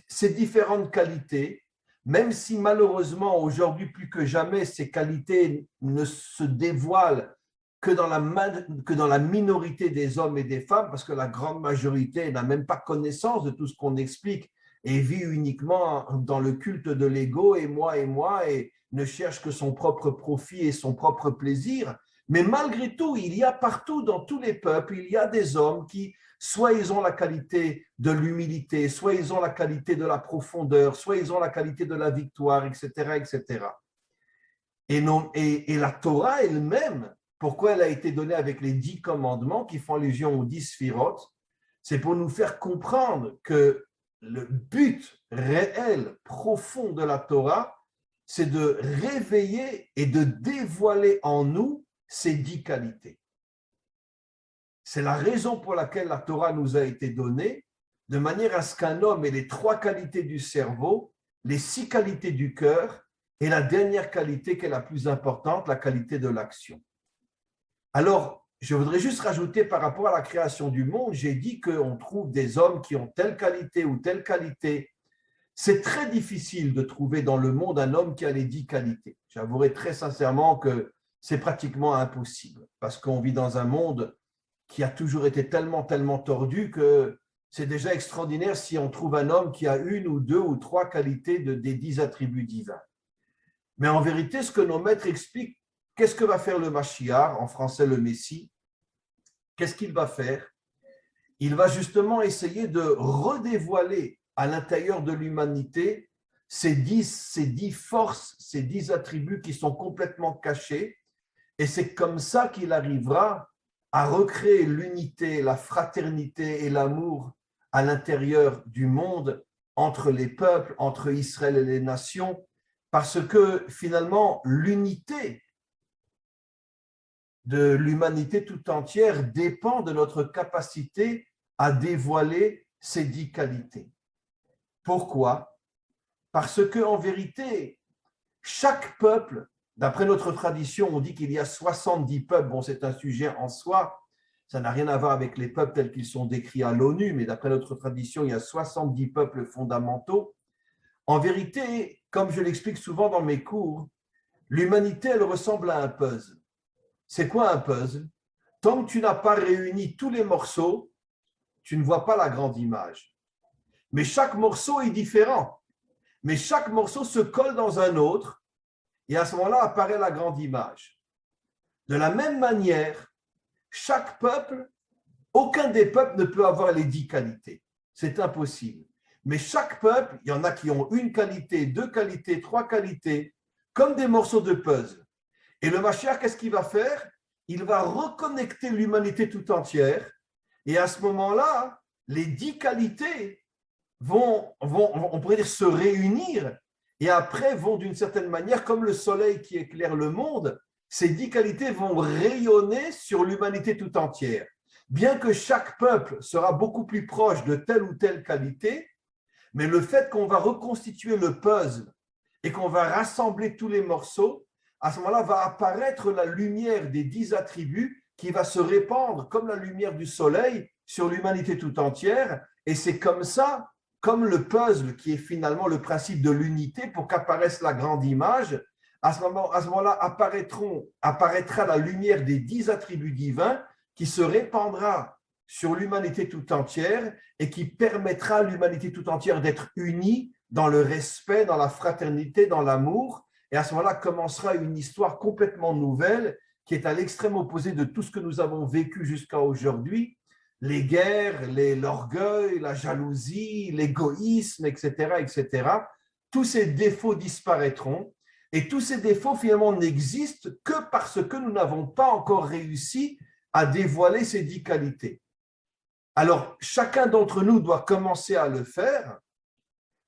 ces différentes qualités, même si malheureusement aujourd'hui plus que jamais ces qualités ne se dévoilent que dans la minorité des hommes et des femmes, parce que la grande majorité n'a même pas connaissance de tout ce qu'on explique et vit uniquement dans le culte de l'ego et moi, et ne cherche que son propre profit et son propre plaisir. Mais malgré tout, il y a partout, dans tous les peuples, il y a des hommes qui, soit ils ont la qualité de l'humilité, soit ils ont la qualité de la profondeur, soit ils ont la qualité de la victoire, etc., etc. Et la Torah elle-même, pourquoi elle a été donnée avec les 10 commandements qui font allusion aux 10 sphirotes, c'est pour nous faire comprendre que le but réel, profond de la Torah, c'est de réveiller et de dévoiler en nous ces 10 qualités. C'est la raison pour laquelle la Torah nous a été donnée, de manière à ce qu'un homme ait les 3 qualités du cerveau, les 6 qualités du cœur et la dernière qualité qui est la plus importante, la qualité de l'action. Alors, je voudrais juste rajouter par rapport à la création du monde, j'ai dit qu'on trouve des hommes qui ont telle qualité ou telle qualité. C'est très difficile de trouver dans le monde un homme qui a les 10 qualités. J'avouerai très sincèrement que c'est pratiquement impossible parce qu'on vit dans un monde qui a toujours été tellement tordu que c'est déjà extraordinaire si on trouve un homme qui a 1 ou 2 ou 3 qualités des 10 attributs divins. Mais en vérité, ce que nos maîtres expliquent, qu'est-ce que va faire le Mashiach, en français le Messie? Qu'est-ce qu'il va faire? Il va justement essayer de redévoiler à l'intérieur de l'humanité ces 10 forces, ces 10 attributs qui sont complètement cachés. Et c'est comme ça qu'il arrivera à recréer l'unité, la fraternité et l'amour à l'intérieur du monde, entre les peuples, entre Israël et les nations, parce que finalement, l'unité de l'humanité tout entière dépend de notre capacité à dévoiler ces 10 qualités. Pourquoi? Parce qu'en vérité, chaque peuple, d'après notre tradition, on dit qu'il y a 70 peuples, bon c'est un sujet en soi, ça n'a rien à voir avec les peuples tels qu'ils sont décrits à l'ONU, mais d'après notre tradition, il y a 70 peuples fondamentaux. En vérité, comme je l'explique souvent dans mes cours, l'humanité, elle ressemble à un puzzle. C'est quoi un puzzle? Tant que tu n'as pas réuni tous les morceaux, tu ne vois pas la grande image. Mais chaque morceau est différent. Mais chaque morceau se colle dans un autre et à ce moment-là apparaît la grande image. De la même manière, chaque peuple, aucun des peuples ne peut avoir les 10 qualités. C'est impossible. Mais chaque peuple, il y en a qui ont 1 qualité, 2 qualités, 3 qualités, comme des morceaux de puzzle. Et le Mashiach, qu'est-ce qu'il va faire? Il va reconnecter l'humanité tout entière. Et à ce moment-là, les 10 qualités vont, on pourrait dire, se réunir et après vont d'une certaine manière, comme le soleil qui éclaire le monde, ces 10 qualités vont rayonner sur l'humanité tout entière. Bien que chaque peuple sera beaucoup plus proche de telle ou telle qualité, mais le fait qu'on va reconstituer le puzzle et qu'on va rassembler tous les morceaux, à ce moment-là va apparaître la lumière des 10 attributs qui va se répandre comme la lumière du soleil sur l'humanité tout entière. Et c'est comme ça, comme le puzzle qui est finalement le principe de l'unité pour qu'apparaisse la grande image, à ce moment-là apparaîtra la lumière des 10 attributs divins qui se répandra sur l'humanité tout entière et qui permettra à l'humanité tout entière d'être unie dans le respect, dans la fraternité, dans l'amour. Et à ce moment-là, commencera une histoire complètement nouvelle qui est à l'extrême opposé de tout ce que nous avons vécu jusqu'à aujourd'hui. Les guerres, l'orgueil, la jalousie, l'égoïsme, etc., etc. Tous ces défauts disparaîtront. Et tous ces défauts, finalement, n'existent que parce que nous n'avons pas encore réussi à dévoiler ces 10 qualités. Alors, chacun d'entre nous doit commencer à le faire,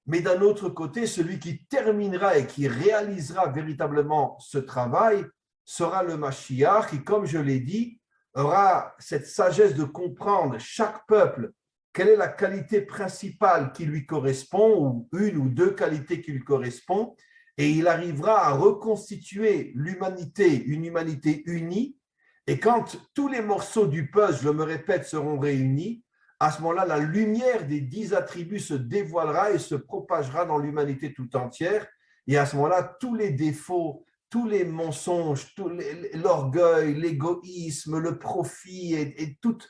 mais d'un autre côté, celui qui terminera et qui réalisera véritablement ce travail sera le Mashiach, qui, comme je l'ai dit, aura cette sagesse de comprendre chaque peuple, quelle est la qualité principale qui lui correspond, ou une ou deux qualités qui lui correspondent, et il arrivera à reconstituer l'humanité, une humanité unie, et quand tous les morceaux du puzzle, je me répète, seront réunis, à ce moment-là, la lumière des 10 attributs se dévoilera et se propagera dans l'humanité tout entière. Et à ce moment-là, tous les défauts, tous les mensonges, l'orgueil, l'égoïsme, le profit et toute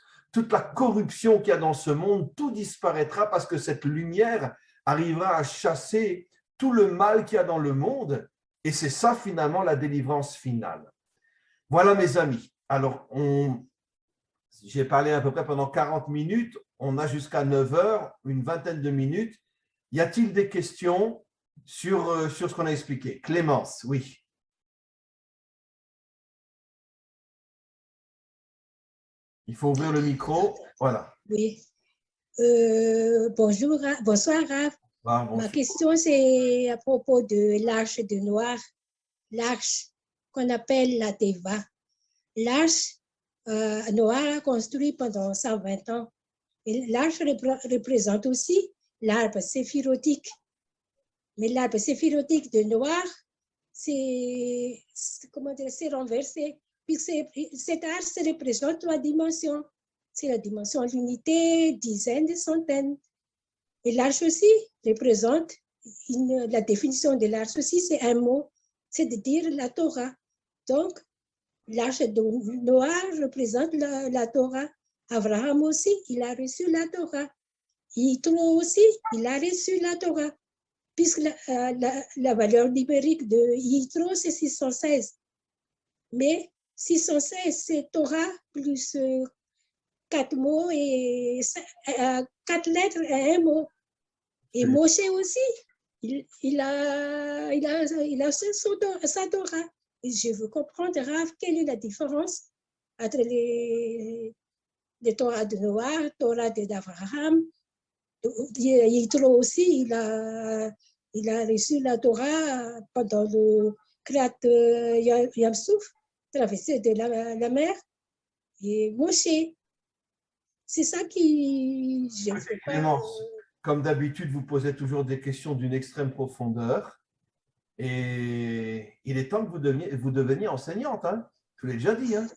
la corruption qu'il y a dans ce monde, tout disparaîtra parce que cette lumière arrivera à chasser tout le mal qu'il y a dans le monde. Et c'est ça, finalement, la délivrance finale. Voilà, mes amis. Alors, j'ai parlé à peu près pendant 40 minutes, on a jusqu'à 9 heures, une vingtaine de minutes. Y a-t-il des questions sur ce qu'on a expliqué? Clémence, oui. Il faut ouvrir le micro, voilà. Oui. Bonjour, bonsoir, Raph. Ma question, c'est à propos de l'Arche de Noir, l'arche qu'on appelle la Teva. L'arche Noah a construit pendant 120 ans. Et l'arche représente aussi l'arbre séphirotique. Mais l'arbre séphirotique de Noah, c'est renversé. Puis cette arche représente 3 dimensions. C'est la dimension de l'unité, dizaines, centaines. Et l'arche aussi représente, la définition de l'arche aussi, c'est un mot, c'est de dire la Torah. Donc, l'arche de Noah représente la Torah. Abraham aussi, il a reçu la Torah. Yitro aussi, il a reçu la Torah. Puisque la valeur numérique de Yitro, c'est 616. Mais 616, c'est Torah plus 4 mots et 4 lettres et 1 mot. Et Moshe aussi, il a sa Torah. Et je veux comprendre, Rav, quelle est la différence entre les Torah de Noah, Torah d'Abraham. Yitro aussi, il a reçu la Torah pendant le Kriyat Yam-Souf, traversée de la mer. Et Moshe, c'est ça qui... Comme d'habitude, vous posez toujours des questions d'une extrême profondeur. Et il est temps que vous deveniez enseignante. Hein. Je vous l'ai déjà dit. Hein.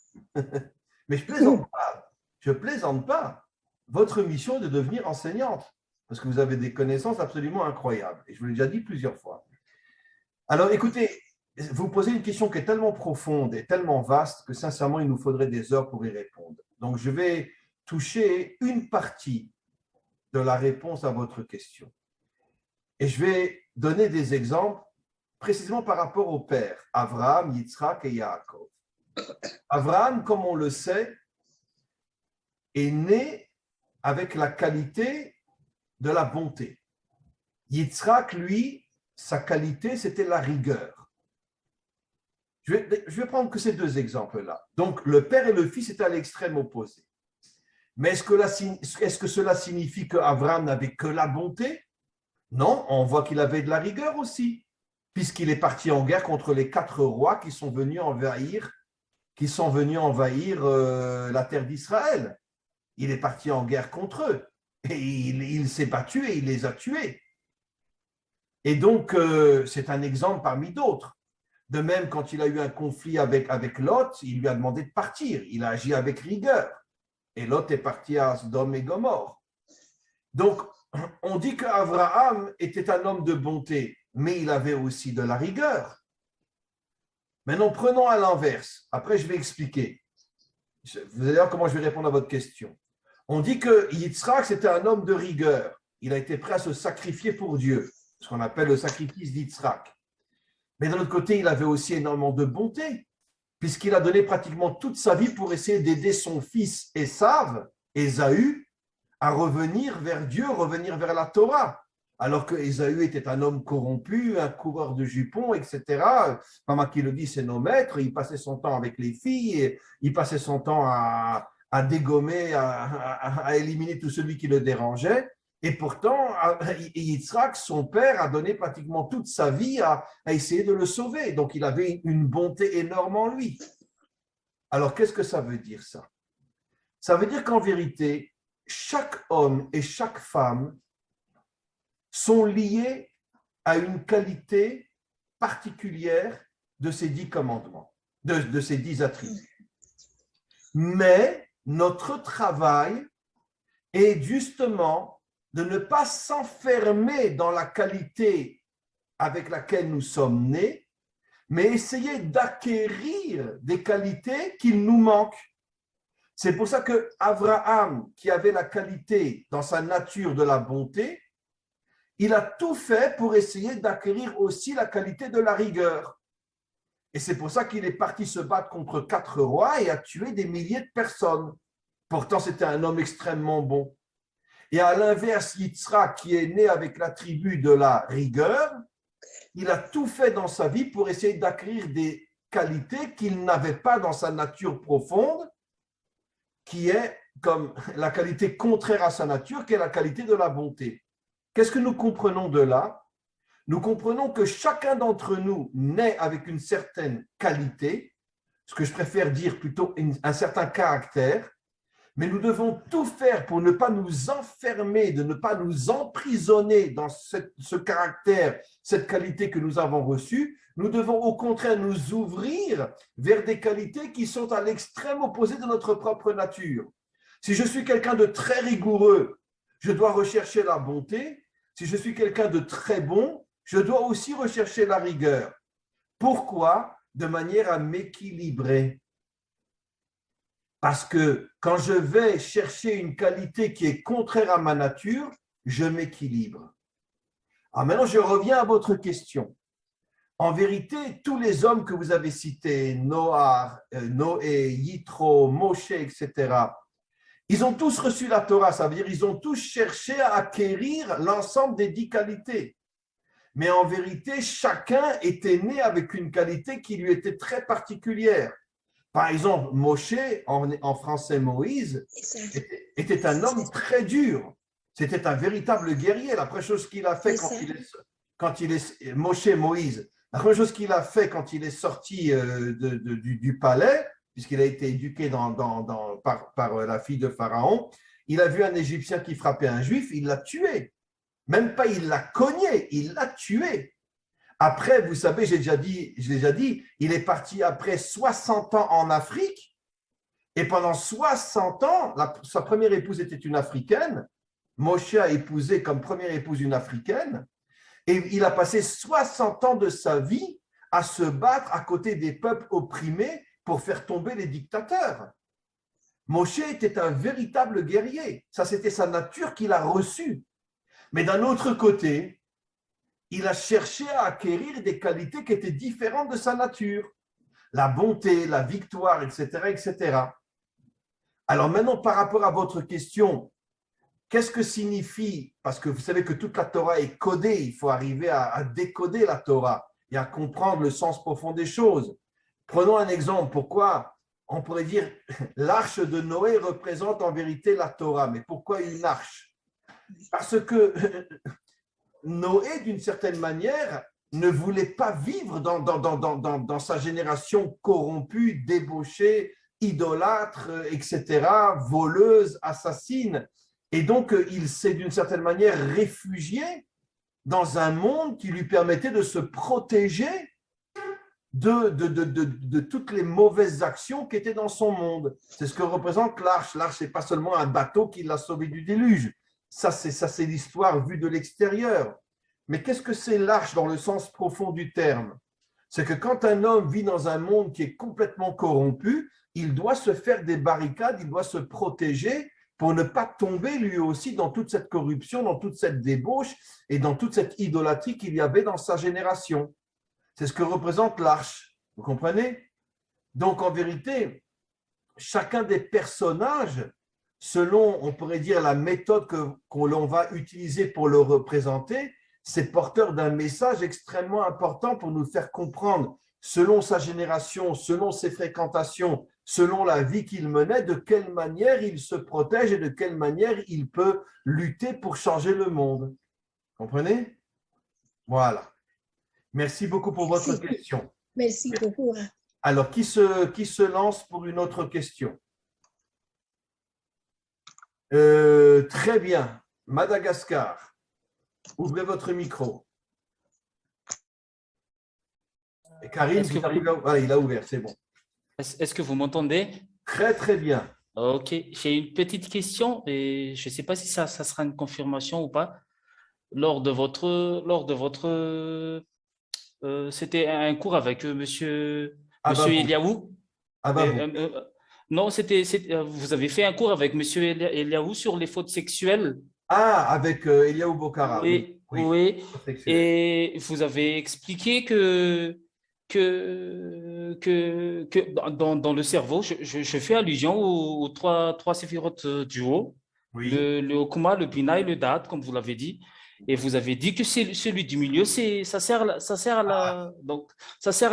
Mais je plaisante pas. Je plaisante pas. Votre mission est de devenir enseignante parce que vous avez des connaissances absolument incroyables. Et je vous l'ai déjà dit plusieurs fois. Alors, écoutez, vous posez une question qui est tellement profonde et tellement vaste que sincèrement, il nous faudrait des heures pour y répondre. Donc, je vais toucher une partie de la réponse à votre question. Et je vais donner des exemples précisément par rapport au père, Abraham, Yitzhak et Yaakov. Abraham, comme on le sait, est né avec la qualité de la bonté. Yitzhak, lui, sa qualité, c'était la rigueur. Je vais prendre que ces 2 exemples-là. Donc, le père et le fils étaient à l'extrême opposé. Mais est-ce que cela signifie qu'Abraham n'avait que la bonté? Non, on voit qu'il avait de la rigueur aussi, puisqu'il est parti en guerre contre les 4 rois qui sont venus envahir la terre d'Israël. Il est parti en guerre contre eux et il s'est battu et il les a tués. Et donc, c'est un exemple parmi d'autres. De même, quand il a eu un conflit avec Lot, il lui a demandé de partir. Il a agi avec rigueur. Et Lot est parti à Sodome et Gomorrhe. Donc, on dit qu'Abraham était un homme de bonté, mais il avait aussi de la rigueur. Maintenant, prenons à l'inverse. Après, je vais expliquer. Vous allez voir comment je vais répondre à votre question. On dit que Yitzhak, c'était un homme de rigueur. Il a été prêt à se sacrifier pour Dieu, ce qu'on appelle le sacrifice d'Yitzhak. Mais d'un autre côté, il avait aussi énormément de bonté, puisqu'il a donné pratiquement toute sa vie pour essayer d'aider son fils Ésaü, à revenir vers Dieu, revenir vers la Torah. Alors que Ésaü était un homme corrompu, un coureur de jupons, etc. Maman qui le dit, c'est nos maîtres. Il passait son temps avec les filles, il passait son temps à dégommer, à éliminer tout celui qui le dérangeait. Et pourtant, Yitzhak, son père, a donné pratiquement toute sa vie à essayer de le sauver. Donc, il avait une bonté énorme en lui. Alors, qu'est-ce que ça veut dire, ça? Ça veut dire qu'en vérité, chaque homme et chaque femme sont liés à une qualité particulière de ces 10 commandements, de ces 10 attributs. Mais notre travail est justement de ne pas s'enfermer dans la qualité avec laquelle nous sommes nés, mais essayer d'acquérir des qualités qu'il nous manquent. C'est pour ça que Abraham, qui avait la qualité dans sa nature de la bonté, il a tout fait pour essayer d'acquérir aussi la qualité de la rigueur. Et c'est pour ça qu'il est parti se battre contre 4 rois et a tué des milliers de personnes. Pourtant, c'était un homme extrêmement bon. Et à l'inverse, Yitzhak, qui est né avec l'attribut de la rigueur, il a tout fait dans sa vie pour essayer d'acquérir des qualités qu'il n'avait pas dans sa nature profonde, qui est comme la qualité contraire à sa nature, qui est la qualité de la bonté. Qu'est-ce que nous comprenons de là? Nous comprenons que chacun d'entre nous naît avec une certaine qualité, ce que je préfère dire plutôt un certain caractère, mais nous devons tout faire pour ne pas nous enfermer, de ne pas nous emprisonner dans ce caractère, cette qualité que nous avons reçue. Nous devons au contraire nous ouvrir vers des qualités qui sont à l'extrême opposé de notre propre nature. Si je suis quelqu'un de très rigoureux, je dois rechercher la bonté. Si je suis quelqu'un de très bon, je dois aussi rechercher la rigueur. Pourquoi? De manière à m'équilibrer. Parce que quand je vais chercher une qualité qui est contraire à ma nature, je m'équilibre. Alors maintenant, je reviens à votre question. En vérité, tous les hommes que vous avez cités, Noé, Yitro, Moshe, etc., ils ont tous reçu la Torah, ça veut dire qu'ils ont tous cherché à acquérir l'ensemble des 10 qualités. Mais en vérité, chacun était né avec une qualité qui lui était très particulière. Par exemple, Moshe, en français Moïse, était un homme très dur. C'était un véritable guerrier. La première chose qu'il a fait Moïse, la première chose qu'il a fait quand il est sorti du palais, puisqu'il a été éduqué par la fille de Pharaon, il a vu un Égyptien qui frappait un Juif, il l'a tué. Même pas il l'a cogné, il l'a tué. Après, vous savez, je l'ai déjà dit, il est parti après 60 ans en Afrique, et pendant 60 ans, sa première épouse était une Africaine, Moshe a épousé comme première épouse une Africaine, et il a passé 60 ans de sa vie à se battre à côté des peuples opprimés pour faire tomber les dictateurs. Moshe était un véritable guerrier, ça c'était sa nature qu'il a reçue. Mais d'un autre côté, il a cherché à acquérir des qualités qui étaient différentes de sa nature. La bonté, la victoire, etc., etc. Alors maintenant, par rapport à votre question, qu'est-ce que signifie, parce que vous savez que toute la Torah est codée, il faut arriver à décoder la Torah et à comprendre le sens profond des choses. Prenons un exemple. Pourquoi on pourrait dire l'arche de Noé représente en vérité la Torah, mais pourquoi une arche? Parce que Noé, d'une certaine manière, ne voulait pas vivre dans sa génération corrompue, débauchée, idolâtre, etc., voleuse, assassine. Et donc, il s'est d'une certaine manière réfugié dans un monde qui lui permettait de se protéger de toutes les mauvaises actions qui étaient dans son monde. C'est ce que représente l'arche. L'arche, ce n'est pas seulement un bateau qui l'a sauvé du déluge. Ça, c'est l'histoire vue de l'extérieur. Mais qu'est-ce que c'est l'arche dans le sens profond du terme? C'est que quand un homme vit dans un monde qui est complètement corrompu, il doit se faire des barricades, il doit se protéger pour ne pas tomber lui aussi dans toute cette corruption, dans toute cette débauche et dans toute cette idolâtrie qu'il y avait dans sa génération. C'est ce que représente l'arche. Vous comprenez? Donc, en vérité, chacun des personnages, selon, on pourrait dire, la méthode que l'on va utiliser pour le représenter, c'est porteur d'un message extrêmement important pour nous faire comprendre, selon sa génération, selon ses fréquentations, selon la vie qu'il menait, de quelle manière il se protège et de quelle manière il peut lutter pour changer le monde. Comprenez? Voilà. Merci beaucoup pour votre question. Merci beaucoup. Alors, qui se lance pour une autre question? Très bien. Madagascar, ouvrez votre micro. Et Karim, il a ouvert, c'est bon. Est-ce que vous m'entendez? Très, très bien. Ok, j'ai une petite question et je ne sais pas si ça sera une confirmation ou pas. Lors de votre c'était un cours avec monsieur Eliaou. Non, vous avez fait un cours avec monsieur Eliaou sur les fautes sexuelles. Ah, avec Eliaou Bokara. Oui. Et vous avez expliqué que dans le cerveau, je fais allusion aux trois séphirotes du haut, le Okuma, le Bina et le Da'at, comme vous l'avez dit. Et vous avez dit que celui du milieu, ça sert à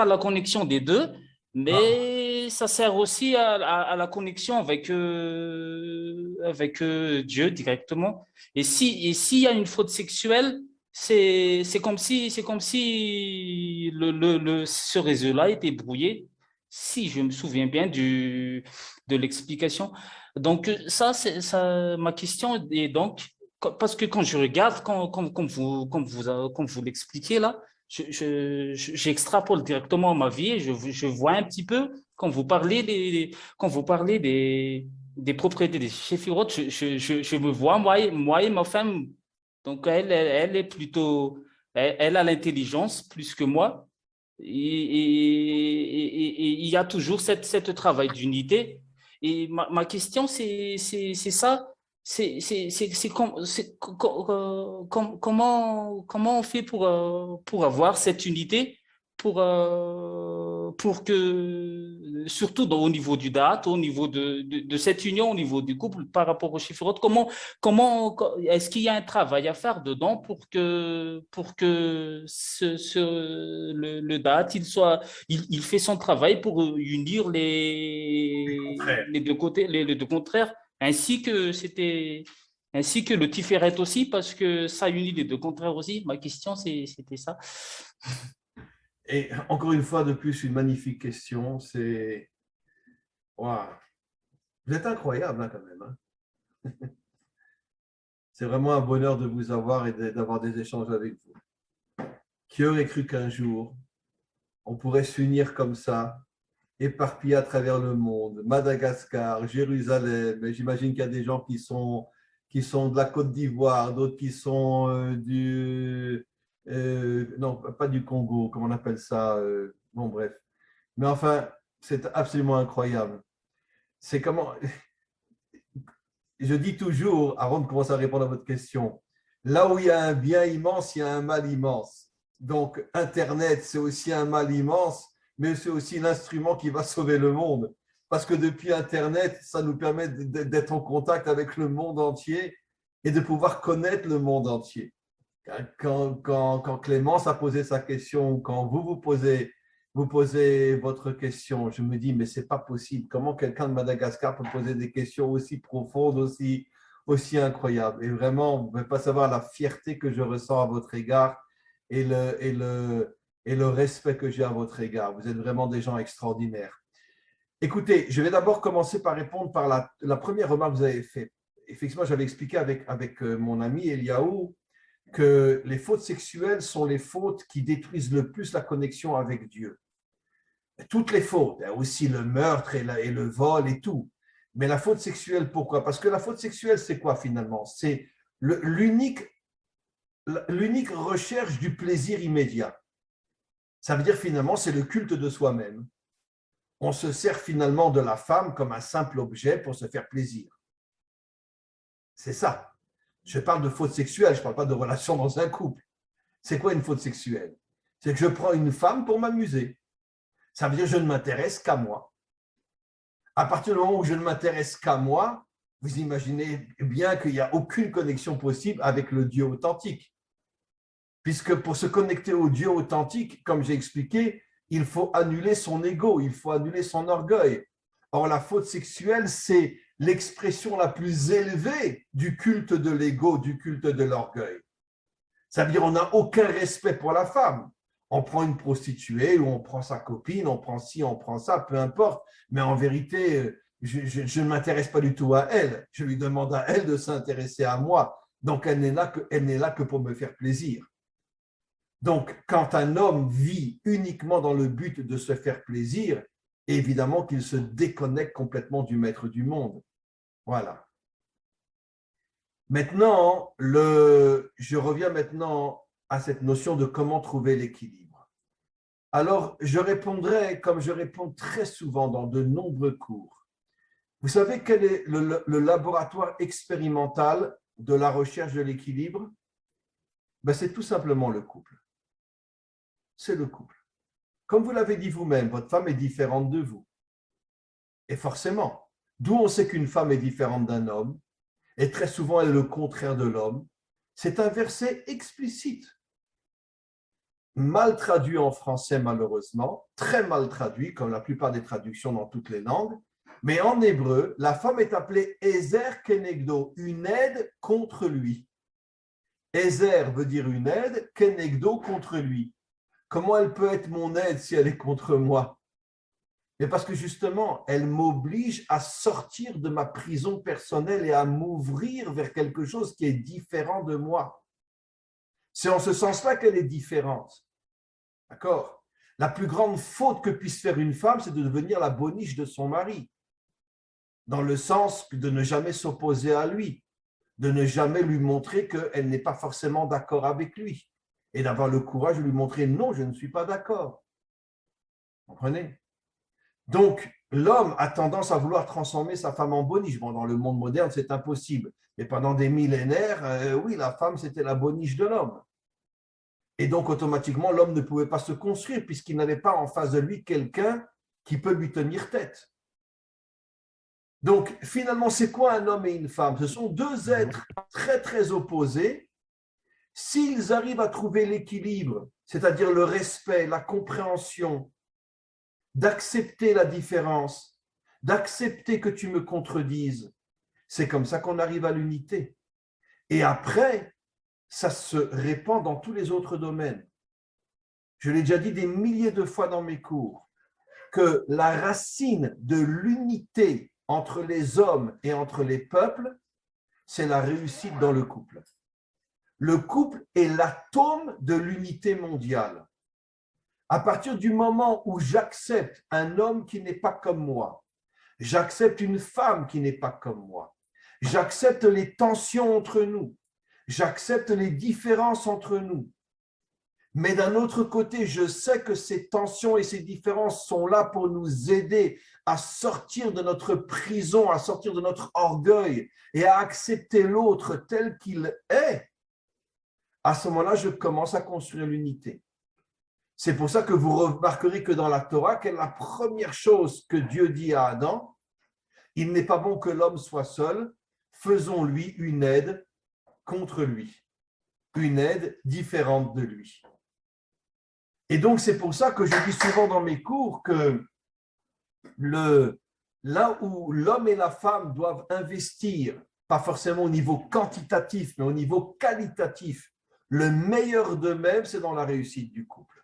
la connexion des deux, mais ça sert aussi à la connexion avec Dieu directement. Et s'il y a une faute sexuelle, c'est comme si ce réseau-là était brouillé, si je me souviens bien de l'explication. Donc ma question est donc, parce que quand je regarde, comme vous l'expliquez là, j'extrapole directement ma vie et je vois un petit peu quand vous parlez des propriétés des Shéphiroth, je me vois moi et ma femme. Donc, elle est plutôt, elle a l'intelligence plus que moi. Et il y a toujours cette travail d'unité. Et ma question, c'est ça. Comment on fait pour avoir cette unité, pour que, surtout au niveau du date, au niveau de cette union, au niveau du couple, par rapport au chiffre, est-ce qu'il y a un travail à faire dedans pour que le date, il fait son travail pour unir les deux côtés, les deux contraires, ainsi que le Tiferet aussi, parce que ça unit les deux contraires aussi. Ma question, c'était ça. Et encore une fois, de plus, une magnifique question. C'est... Wow. Vous êtes incroyable, hein, quand même. Hein. C'est vraiment un bonheur de vous avoir et d'avoir des échanges avec vous. Qui aurait cru qu'un jour, on pourrait s'unir comme ça, éparpillés à travers le monde, Madagascar, Jérusalem, j'imagine qu'il y a des gens qui sont de la Côte d'Ivoire, d'autres qui sont non, pas du Congo, comment on appelle ça, bon bref. Mais enfin, c'est absolument incroyable. C'est comment, je dis toujours, avant de commencer à répondre à votre question, là où il y a un bien immense, il y a un mal immense. Donc, Internet, c'est aussi un mal immense, mais c'est aussi l'instrument qui va sauver le monde. Parce que depuis Internet, ça nous permet d'être en contact avec le monde entier et de pouvoir connaître le monde entier. Quand Clémence a posé sa question, quand vous posez votre question, je me dis, mais ce n'est pas possible. Comment quelqu'un de Madagascar peut poser des questions aussi profondes, aussi incroyables? Et vraiment, vous ne pouvez pas savoir la fierté que je ressens à votre égard et le respect que j'ai à votre égard. Vous êtes vraiment des gens extraordinaires. Écoutez, je vais d'abord commencer par répondre par la première remarque que vous avez faite. Effectivement, j'avais expliqué avec mon ami Eliaou que les fautes sexuelles sont les fautes qui détruisent le plus la connexion avec Dieu. Toutes les fautes, aussi le meurtre et le vol et tout. Mais la faute sexuelle, pourquoi? Parce que la faute sexuelle, c'est quoi finalement? C'est l'unique recherche du plaisir immédiat. Ça veut dire finalement, c'est le culte de soi-même. On se sert finalement de la femme comme un simple objet pour se faire plaisir. C'est ça. Je parle de faute sexuelle, je ne parle pas de relation dans un couple. C'est quoi une faute sexuelle? C'est que je prends une femme pour m'amuser. Ça veut dire que je ne m'intéresse qu'à moi. À partir du moment où je ne m'intéresse qu'à moi, vous imaginez bien qu'il n'y a aucune connexion possible avec le Dieu authentique. Puisque pour se connecter au Dieu authentique, comme j'ai expliqué, il faut annuler son ego, il faut annuler son orgueil. Or, la faute sexuelle, c'est l'expression la plus élevée du culte de l'ego, du culte de l'orgueil. Ça veut dire qu'on n'a aucun respect pour la femme. On prend une prostituée ou on prend sa copine, on prend ci, on prend ça, peu importe. Mais en vérité, je ne m'intéresse pas du tout à elle. Je lui demande à elle de s'intéresser à moi. Donc, elle n'est là que pour me faire plaisir. Donc, quand un homme vit uniquement dans le but de se faire plaisir, évidemment qu'il se déconnecte complètement du maître du monde. Voilà. Maintenant, je reviens maintenant à cette notion de comment trouver l'équilibre. Alors, je répondrai comme je réponds très souvent dans de nombreux cours. Vous savez quel est le laboratoire expérimental de la recherche de l'équilibre? Ben, c'est tout simplement le couple. C'est le couple. Comme vous l'avez dit vous-même, votre femme est différente de vous. Et forcément, d'où on sait qu'une femme est différente d'un homme, et très souvent elle est le contraire de l'homme, c'est un verset explicite, mal traduit en français malheureusement, très mal traduit, comme la plupart des traductions dans toutes les langues, mais en hébreu, la femme est appelée Ezer Kenegdo, une aide contre lui. Ezer veut dire une aide, Kenegdo contre lui. Comment elle peut être mon aide si elle est contre moi? Mais parce que justement, elle m'oblige à sortir de ma prison personnelle et à m'ouvrir vers quelque chose qui est différent de moi. C'est en ce sens-là qu'elle est différente. D'accord? La plus grande faute que puisse faire une femme, c'est de devenir la boniche de son mari, dans le sens de ne jamais s'opposer à lui, de ne jamais lui montrer qu'elle n'est pas forcément d'accord avec lui, et d'avoir le courage de lui montrer « non, je ne suis pas d'accord ». Vous comprenez? Donc, l'homme a tendance à vouloir transformer sa femme en boniche. Bon, dans le monde moderne, c'est impossible. Mais pendant des millénaires, oui, la femme, c'était la boniche de l'homme. Et donc, automatiquement, l'homme ne pouvait pas se construire puisqu'il n'avait pas en face de lui quelqu'un qui peut lui tenir tête. Donc, finalement, c'est quoi un homme et une femme? Ce sont deux êtres très, très opposés. S'ils arrivent à trouver l'équilibre, c'est-à-dire le respect, la compréhension, d'accepter la différence, d'accepter que tu me contredises, c'est comme ça qu'on arrive à l'unité. Et après, ça se répand dans tous les autres domaines. Je l'ai déjà dit des milliers de fois dans mes cours, que la racine de l'unité entre les hommes et entre les peuples, c'est la réussite dans le couple. Le couple est l'atome de l'unité mondiale. À partir du moment où j'accepte un homme qui n'est pas comme moi, j'accepte une femme qui n'est pas comme moi, j'accepte les tensions entre nous, j'accepte les différences entre nous, mais d'un autre côté, je sais que ces tensions et ces différences sont là pour nous aider à sortir de notre prison, à sortir de notre orgueil et à accepter l'autre tel qu'il est. À ce moment-là, je commence à construire l'unité. C'est pour ça que vous remarquerez que dans la Torah, quelle est la première chose que Dieu dit à Adam? Il n'est pas bon que l'homme soit seul, faisons-lui une aide contre lui, une aide différente de lui. Et donc, c'est pour ça que je dis souvent dans mes cours que là où l'homme et la femme doivent investir, pas forcément au niveau quantitatif, mais au niveau qualitatif, le meilleur d'eux-mêmes, c'est dans la réussite du couple.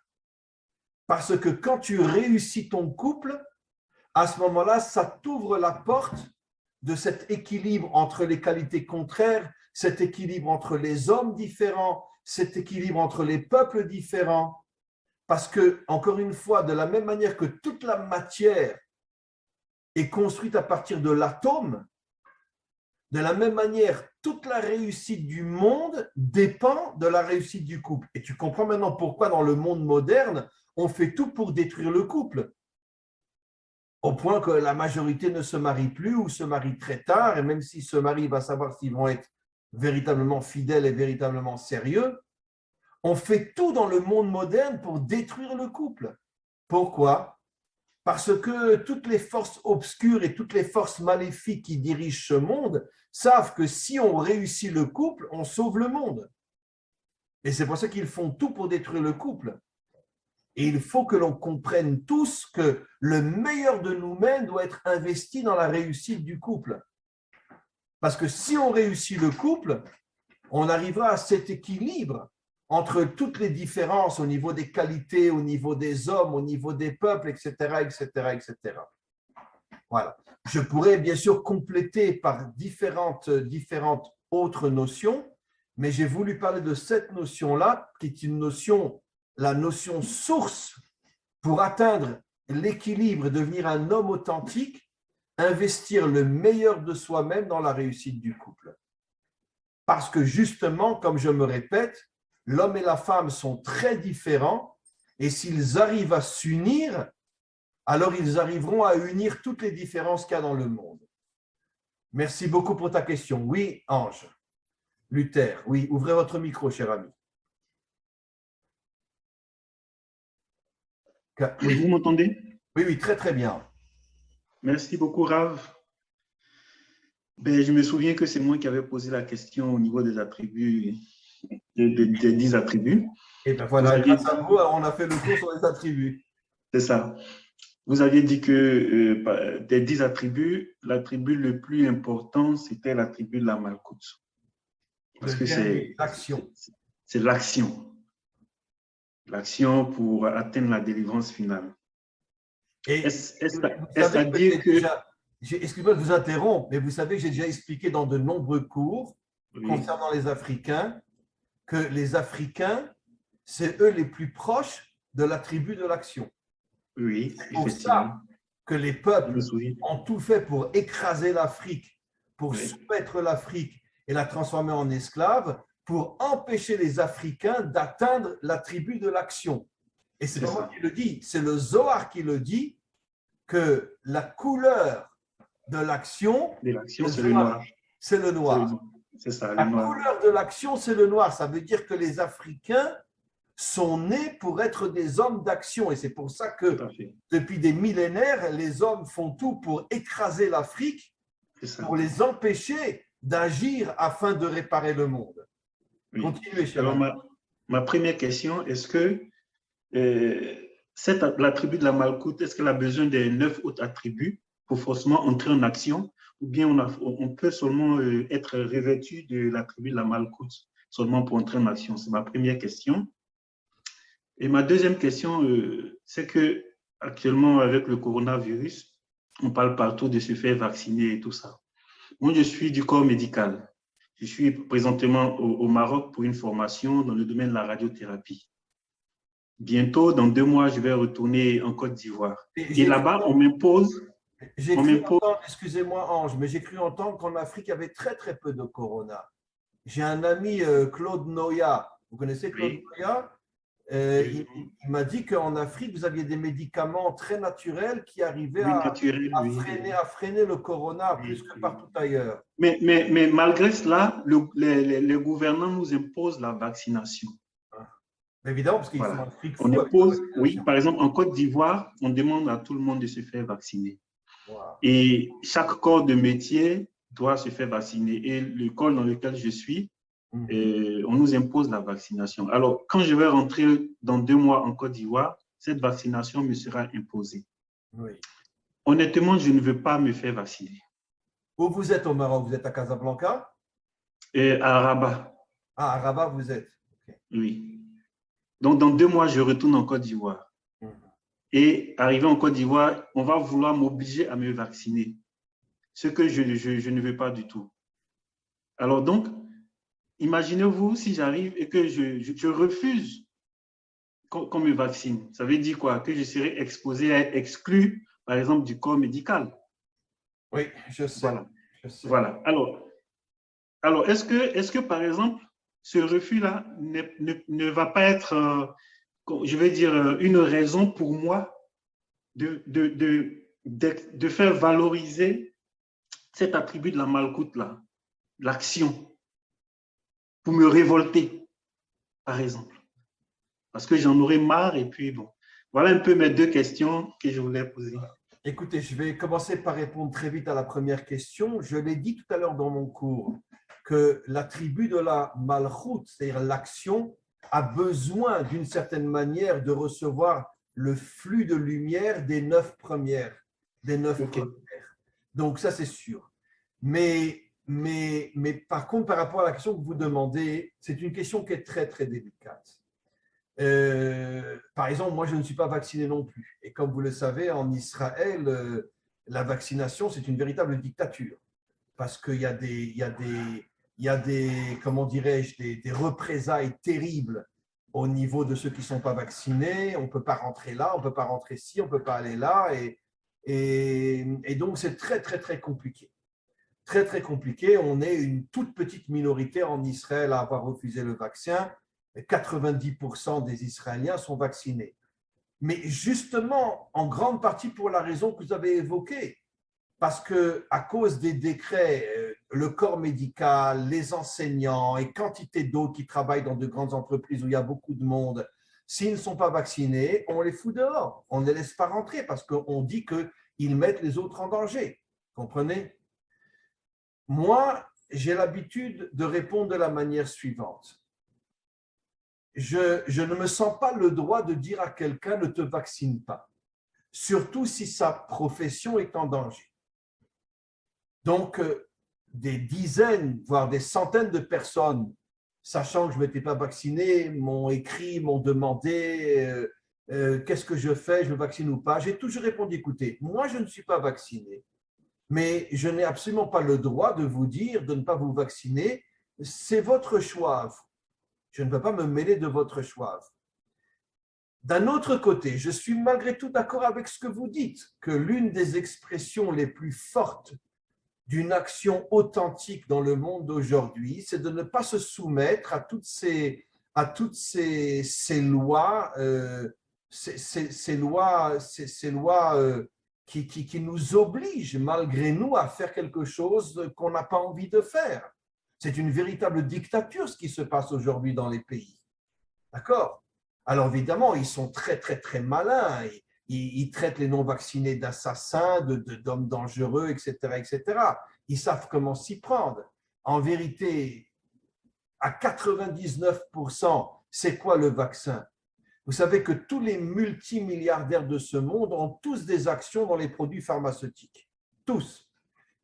Parce que quand tu réussis ton couple, à ce moment-là, ça t'ouvre la porte de cet équilibre entre les qualités contraires, cet équilibre entre les hommes différents, cet équilibre entre les peuples différents. Parce que, encore une fois, de la même manière que toute la matière est construite à partir de l'atome, de la même manière, toute la réussite du monde dépend de la réussite du couple. Et tu comprends maintenant pourquoi dans le monde moderne, on fait tout pour détruire le couple. au point que la majorité ne se marie plus ou se marie très tard, et même s'ils se marient, il va savoir s'ils vont être véritablement fidèles et véritablement sérieux. On fait tout dans le monde moderne pour détruire le couple. Pourquoi? Parce que toutes les forces obscures et toutes les forces maléfiques qui dirigent ce monde savent que si on réussit le couple, on sauve le monde. Et c'est pour ça qu'ils font tout pour détruire le couple. Et il faut que l'on comprenne tous que le meilleur de nous-mêmes doit être investi dans la réussite du couple. Parce que si on réussit le couple, on arrivera à cet équilibre entre toutes les différences au niveau des qualités, au niveau des hommes, au niveau des peuples, etc., etc., etc. Voilà. Je pourrais bien sûr compléter par différentes autres notions, mais j'ai voulu parler de cette notion-là, qui est une notion, la notion source pour atteindre l'équilibre et devenir un homme authentique, investir le meilleur de soi-même dans la réussite du couple. Parce que justement, comme je me répète, l'homme et la femme sont très différents et s'ils arrivent à s'unir, alors ils arriveront à unir toutes les différences qu'il y a dans le monde. Merci beaucoup pour ta question. Oui, Ange. Luther, oui, ouvrez votre micro, cher ami. Oui, vous m'entendez? Oui, oui, très, très bien. Merci beaucoup, Rav. Ben, je me souviens que c'est moi qui avais posé la question au niveau des attributs, des 10 attributs. Et bien voilà, grâce à vous, on a fait le cours sur les attributs. C'est ça. Vous aviez dit que des 10 attributs, l'attribut le plus important, c'était l'attribut de la malcoute. Parce que c'est l'action. C'est l'action. L'action pour atteindre la délivrance finale. Est-ce à dire que… Excusez-moi de vous interrompre, mais vous savez que j'ai déjà expliqué dans de nombreux cours concernant les Africains que les Africains, c'est eux les plus proches de l'attribut de l'action. Oui, c'est pour ça que les peuples ont tout fait pour écraser l'Afrique, pour soumettre l'Afrique et la transformer en esclave, pour empêcher les Africains d'atteindre l'attribut de l'action. Et c'est pas moi qui le dis, c'est le Zohar qui le dit, que la couleur de l'action, c'est le noir. C'est le noir. C'est ça, la couleur de l'action, c'est le noir. Ça veut dire que les Africains sont nés pour être des hommes d'action. Et c'est pour ça que depuis des millénaires, les hommes font tout pour écraser l'Afrique, pour les empêcher d'agir afin de réparer le monde. Oui. Continuez, cher. Alors, ma première question, est-ce que l'attribut de la malcoute, est-ce qu'elle a besoin des 9 autres attributs pour forcément entrer en action, ou bien on peut seulement être revêtu de l'attribut de la malcoute seulement pour entrer en action? C'est ma première question. Et ma deuxième question, c'est que actuellement avec le coronavirus, on parle partout de se faire vacciner et tout ça. Moi, je suis du corps médical. Je suis présentement au Maroc pour une formation dans le domaine de la radiothérapie. Bientôt, dans 2 mois, je vais retourner en Côte d'Ivoire. Et là-bas, on m'impose… Excusez-moi, Ange, mais j'ai cru entendre qu'en Afrique, il y avait très, très peu de corona. J'ai un ami, Claude Noya. Vous connaissez Claude Noya? Il m'a dit qu'en Afrique, vous aviez des médicaments très naturels qui arrivaient à freiner le corona plus que partout ailleurs. Mais malgré cela, les gouvernants nous imposent la vaccination. Évidemment, parce qu'ils sont en Afrique. On impose, oui, par exemple, en Côte d'Ivoire, on demande à tout le monde de se faire vacciner. Wow. Et chaque corps de métier doit se faire vacciner. Et l'école dans laquelle je suis, on nous impose la vaccination. Alors, quand je vais rentrer dans 2 mois en Côte d'Ivoire, cette vaccination me sera imposée. Oui. Honnêtement, je ne veux pas me faire vacciner. Où vous êtes au Maroc? Vous êtes à Casablanca? Et à Rabat. Ah, à Rabat, vous êtes. Okay. Oui. Donc, dans 2 mois, je retourne en Côte d'Ivoire. Et arrivé en Côte d'Ivoire, on va vouloir m'obliger à me vacciner. Ce que je ne veux pas du tout. Alors donc, imaginez-vous si j'arrive et que je refuse qu'on me vaccine. Ça veut dire quoi? Que je serai exposé à être exclu, par exemple, du corps médical. Oui, je sais. Voilà. Je sais. Voilà. Alors est-ce que, par exemple, ce refus-là ne va pas être, je vais dire, une raison pour moi de de faire valoriser cet attribut de la malcoute-là, l'action, pour me révolter, par exemple. Parce que j'en aurais marre et puis bon. Voilà un peu mes deux questions que je voulais poser. Écoutez, je vais commencer par répondre très vite à la première question. Je l'ai dit tout à l'heure dans mon cours que l'attribut de la malchoute, c'est-à-dire l'action, a besoin d'une certaine manière de recevoir le flux de lumière des 9 premières. Premières. Donc ça, c'est sûr. Mais par contre, par rapport à la question que vous demandez, c'est une question qui est très, très délicate. Par exemple, moi, je ne suis pas vacciné non plus. Et comme vous le savez, en Israël, la vaccination, c'est une véritable dictature. Parce qu'il y a des comment dirais-je, des représailles terribles au niveau de ceux qui ne sont pas vaccinés. On ne peut pas rentrer là, on ne peut pas rentrer ici, on ne peut pas aller là. Et donc, c'est très, très, très compliqué. Très, très compliqué. On est une toute petite minorité en Israël à avoir refusé le vaccin. 90% des Israéliens sont vaccinés. Mais justement, en grande partie pour la raison que vous avez évoquée, parce qu'à cause des décrets, le corps médical, les enseignants et quantité d'autres qui travaillent dans de grandes entreprises où il y a beaucoup de monde, s'ils ne sont pas vaccinés, on les fout dehors. On ne les laisse pas rentrer parce qu'on dit qu'ils mettent les autres en danger. Comprenez? Moi, j'ai l'habitude de répondre de la manière suivante. Je ne me sens pas le droit de dire à quelqu'un ne te vaccine pas, surtout si sa profession est en danger. Donc, des dizaines, voire des centaines de personnes, sachant que je ne m'étais pas vacciné, m'ont écrit, m'ont demandé qu'est-ce que je fais, je me vaccine ou pas. J'ai toujours répondu, écoutez, moi je ne suis pas vacciné, mais je n'ai absolument pas le droit de vous dire de ne pas vous vacciner. C'est votre choix. Je ne peux pas me mêler de votre choix. D'un autre côté, je suis malgré tout d'accord avec ce que vous dites, que l'une des expressions les plus fortes d'une action authentique dans le monde d'aujourd'hui, c'est de ne pas se soumettre à toutes ces lois, ces lois qui nous obligent malgré nous à faire quelque chose qu'on n'a pas envie de faire. C'est une véritable dictature ce qui se passe aujourd'hui dans les pays. D'accord? Alors évidemment, ils sont très, très, très malins. Ils traitent les non-vaccinés d'assassins, d'hommes dangereux, etc., etc. Ils savent comment s'y prendre. En vérité, à 99%, c'est quoi le vaccin? Vous savez que tous les multimilliardaires de ce monde ont tous des actions dans les produits pharmaceutiques. Tous.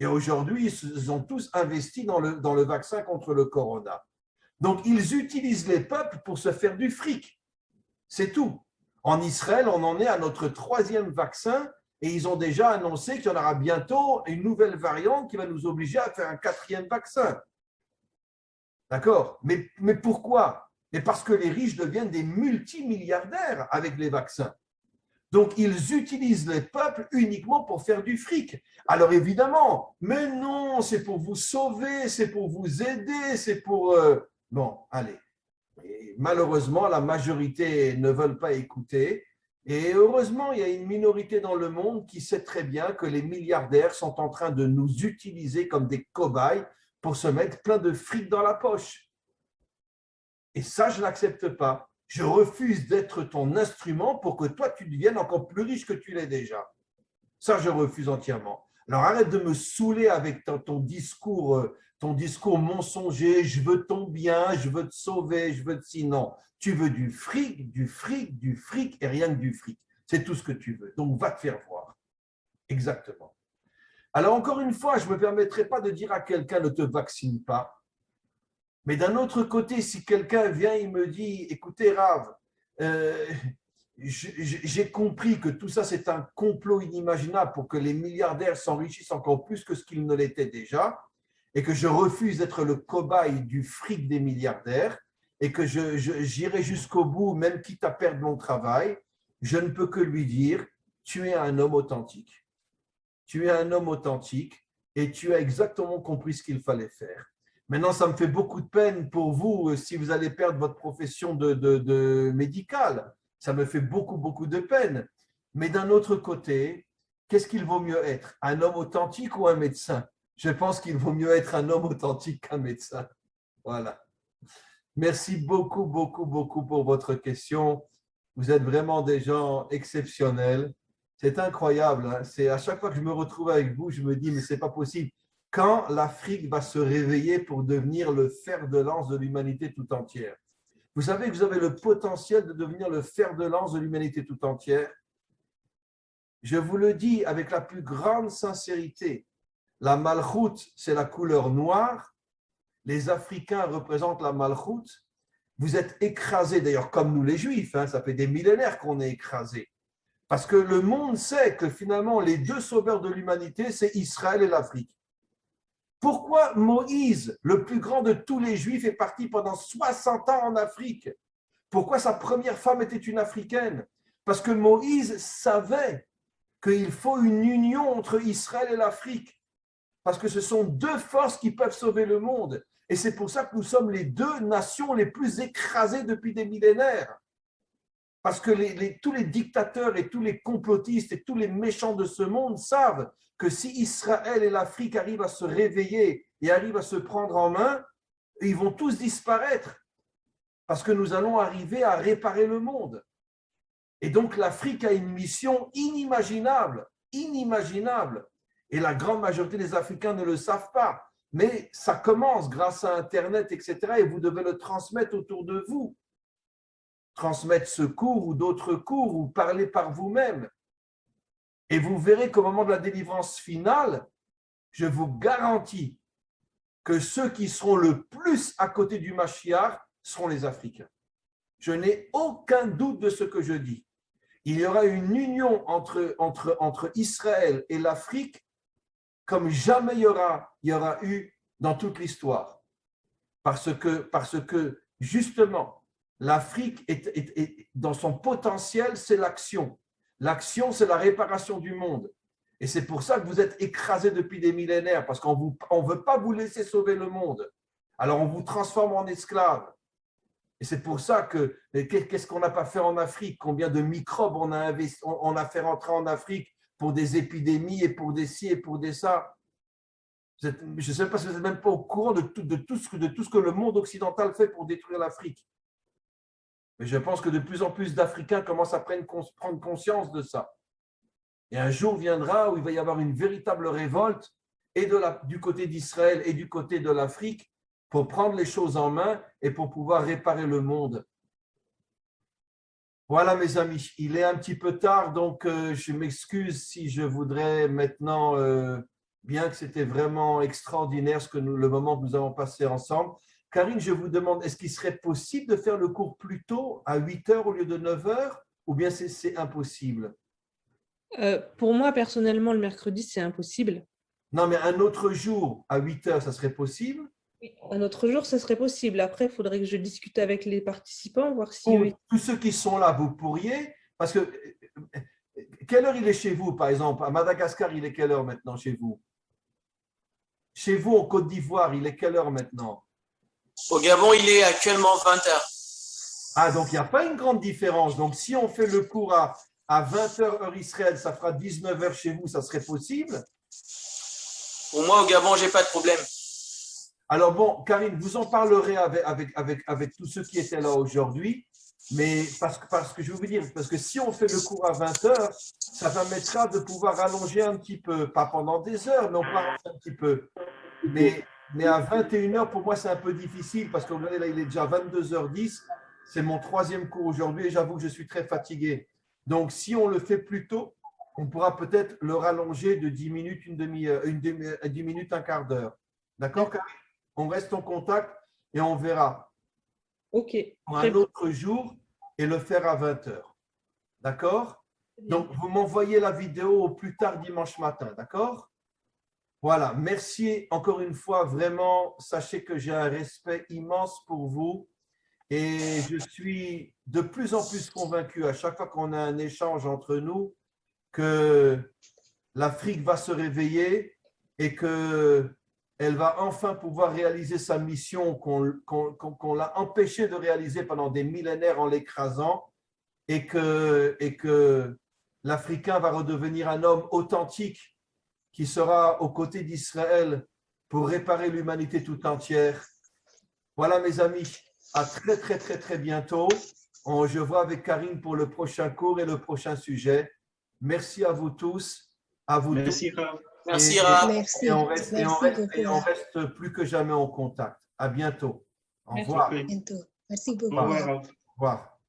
Et aujourd'hui, ils ont tous investi dans le vaccin contre le corona. Donc, ils utilisent les peuples pour se faire du fric. C'est tout. En Israël, on en est à notre 3e vaccin et ils ont déjà annoncé qu'il y en aura bientôt une nouvelle variante qui va nous obliger à faire un 4e vaccin. D'accord? Mais pourquoi? Mais parce que les riches deviennent des multimilliardaires avec les vaccins. Donc, ils utilisent les peuples uniquement pour faire du fric. Alors, évidemment, mais non, c'est pour vous sauver, c'est pour vous aider, c'est pour… Bon, allez. Et malheureusement, la majorité ne veulent pas écouter. Et heureusement, il y a une minorité dans le monde qui sait très bien que les milliardaires sont en train de nous utiliser comme des cobayes pour se mettre plein de fric dans la poche. Et ça, je n'accepte pas. Je refuse d'être ton instrument pour que toi, tu deviennes encore plus riche que tu l'es déjà. Ça, je refuse entièrement. Alors, arrête de me saouler avec ton discours mensonger. Je veux ton bien, je veux te sauver, je veux te… Sinon, tu veux du fric, du fric, du fric et rien que du fric. C'est tout ce que tu veux. Donc, va te faire voir. Exactement. Alors, encore une fois, je ne me permettrai pas de dire à quelqu'un ne te vaccine pas. Mais d'un autre côté, si quelqu'un vient et me dit, écoutez Rav, j'ai compris que tout ça c'est un complot inimaginable pour que les milliardaires s'enrichissent encore plus que ce qu'ils ne l'étaient déjà, et que je refuse d'être le cobaye du fric des milliardaires, et que j'irai jusqu'au bout, même quitte à perdre mon travail, je ne peux que lui dire, tu es un homme authentique. Tu es un homme authentique et tu as exactement compris ce qu'il fallait faire. Maintenant, ça me fait beaucoup de peine pour vous si vous allez perdre votre profession de médicale. Ça me fait beaucoup, beaucoup de peine. Mais d'un autre côté, qu'est-ce qu'il vaut mieux être? Un homme authentique ou un médecin? Je pense qu'il vaut mieux être un homme authentique qu'un médecin. Voilà. Merci beaucoup, beaucoup, beaucoup pour votre question. Vous êtes vraiment des gens exceptionnels. C'est incroyable. Hein? C'est à chaque fois que je me retrouve avec vous, je me dis, mais ce n'est pas possible. Quand l'Afrique va se réveiller pour devenir le fer de lance de l'humanité tout entière? Vous savez que vous avez le potentiel de devenir le fer de lance de l'humanité tout entière. Je vous le dis avec la plus grande sincérité. La malchoute, c'est la couleur noire. Les Africains représentent la malchoute. Vous êtes écrasés, d'ailleurs, comme nous les Juifs. Hein, ça fait des millénaires qu'on est écrasés. Parce que le monde sait que finalement, les deux sauveurs de l'humanité, c'est Israël et l'Afrique. Pourquoi Moïse, le plus grand de tous les Juifs, est parti pendant 60 ans en Afrique? Pourquoi sa première femme était une Africaine? Parce que Moïse savait qu'il faut une union entre Israël et l'Afrique. Parce que ce sont deux forces qui peuvent sauver le monde. Et c'est pour ça que nous sommes les deux nations les plus écrasées depuis des millénaires. Parce que tous les dictateurs et tous les complotistes et tous les méchants de ce monde savent que si Israël et l'Afrique arrivent à se réveiller et arrivent à se prendre en main, ils vont tous disparaître. Parce que nous allons arriver à réparer le monde. Et donc l'Afrique a une mission inimaginable, inimaginable. Et la grande majorité des Africains ne le savent pas. Mais ça commence grâce à Internet, etc. Et vous devez le transmettre autour de vous. Transmettre ce cours ou d'autres cours ou parler par vous-même. Et vous verrez qu'au moment de la délivrance finale, je vous garantis que ceux qui seront le plus à côté du Mashiach seront les Africains. Je n'ai aucun doute de ce que je dis. Il y aura une union entre Israël et l'Afrique comme jamais il y aura eu dans toute l'histoire. Parce que justement, l'Afrique est dans son potentiel, c'est l'action. L'action, c'est la réparation du monde. Et c'est pour ça que vous êtes écrasés depuis des millénaires, parce qu'on ne veut pas vous laisser sauver le monde. Alors on vous transforme en esclaves. Et c'est pour ça que, qu'est-ce qu'on n'a pas fait en Afrique? Combien de microbes on a fait rentrer en Afrique pour des épidémies et pour des ci et pour des ça? Je ne sais pas si vous n'êtes même pas au courant de tout ce que le monde occidental fait pour détruire l'Afrique. Mais je pense que de plus en plus d'Africains commencent à prendre conscience de ça. Et un jour viendra où il va y avoir une véritable révolte et du côté d'Israël et du côté de l'Afrique pour prendre les choses en main et pour pouvoir réparer le monde. Voilà mes amis, il est un petit peu tard, donc je m'excuse si je voudrais maintenant, bien que c'était vraiment extraordinaire le moment que nous avons passé ensemble. Karine, je vous demande, est-ce qu'il serait possible de faire le cours plus tôt, à 8h au lieu de 9h, ou bien c'est impossible? Pour moi, personnellement, le mercredi, c'est impossible. Non, mais un autre jour, à 8h, ça serait possible? Oui, un autre jour, ça serait possible. Après, il faudrait que je discute avec les participants, voir si… Tous ceux qui sont là, vous pourriez, parce que quelle heure il est chez vous, par exemple? À Madagascar, il est quelle heure maintenant chez vous? Chez vous, en Côte d'Ivoire, il est quelle heure maintenant? Au Gabon, il est actuellement 20h. Ah, donc il n'y a pas une grande différence. Donc, si on fait le cours à 20h heure Israël, ça fera 19h chez vous, ça serait possible? Pour moi, au Gabon, je n'ai pas de problème. Alors bon, Karine, vous en parlerez avec tous ceux qui étaient là aujourd'hui, mais parce que je vais vous dire, parce que si on fait le cours à 20h, ça permettra de pouvoir allonger un petit peu, pas pendant des heures, mais on peut allonger un petit peu. Mais à 21h, pour moi, c'est un peu difficile, parce que là, il est déjà 22h10, c'est mon 3e cours aujourd'hui, et j'avoue que je suis très fatigué. Donc, si on le fait plus tôt, on pourra peut-être le rallonger de 10 minutes, 10 minutes, un quart d'heure. D'accord, Karine? On reste en contact et on verra. OK. Pour un autre jour et le faire à 20h. D'accord? Donc, vous m'envoyez la vidéo au plus tard dimanche matin. D'accord? Voilà. Merci encore une fois. Vraiment, sachez que j'ai un respect immense pour vous et je suis de plus en plus convaincu à chaque fois qu'on a un échange entre nous que l'Afrique va se réveiller et que elle va enfin pouvoir réaliser sa mission qu'on l'a empêché de réaliser pendant des millénaires en l'écrasant et que l'Africain va redevenir un homme authentique qui sera aux côtés d'Israël pour réparer l'humanité tout entière. Voilà mes amis, à très très très très bientôt. Je vois avec Karine pour le prochain cours et le prochain sujet. Merci à vous tous. À vous Merci, tous. Rav. Merci, Rav. Merci. Et on reste beaucoup. plus que jamais en contact. À bientôt. Au Merci. revoir. Bientôt. Merci beaucoup. Au revoir, Rav. Au revoir.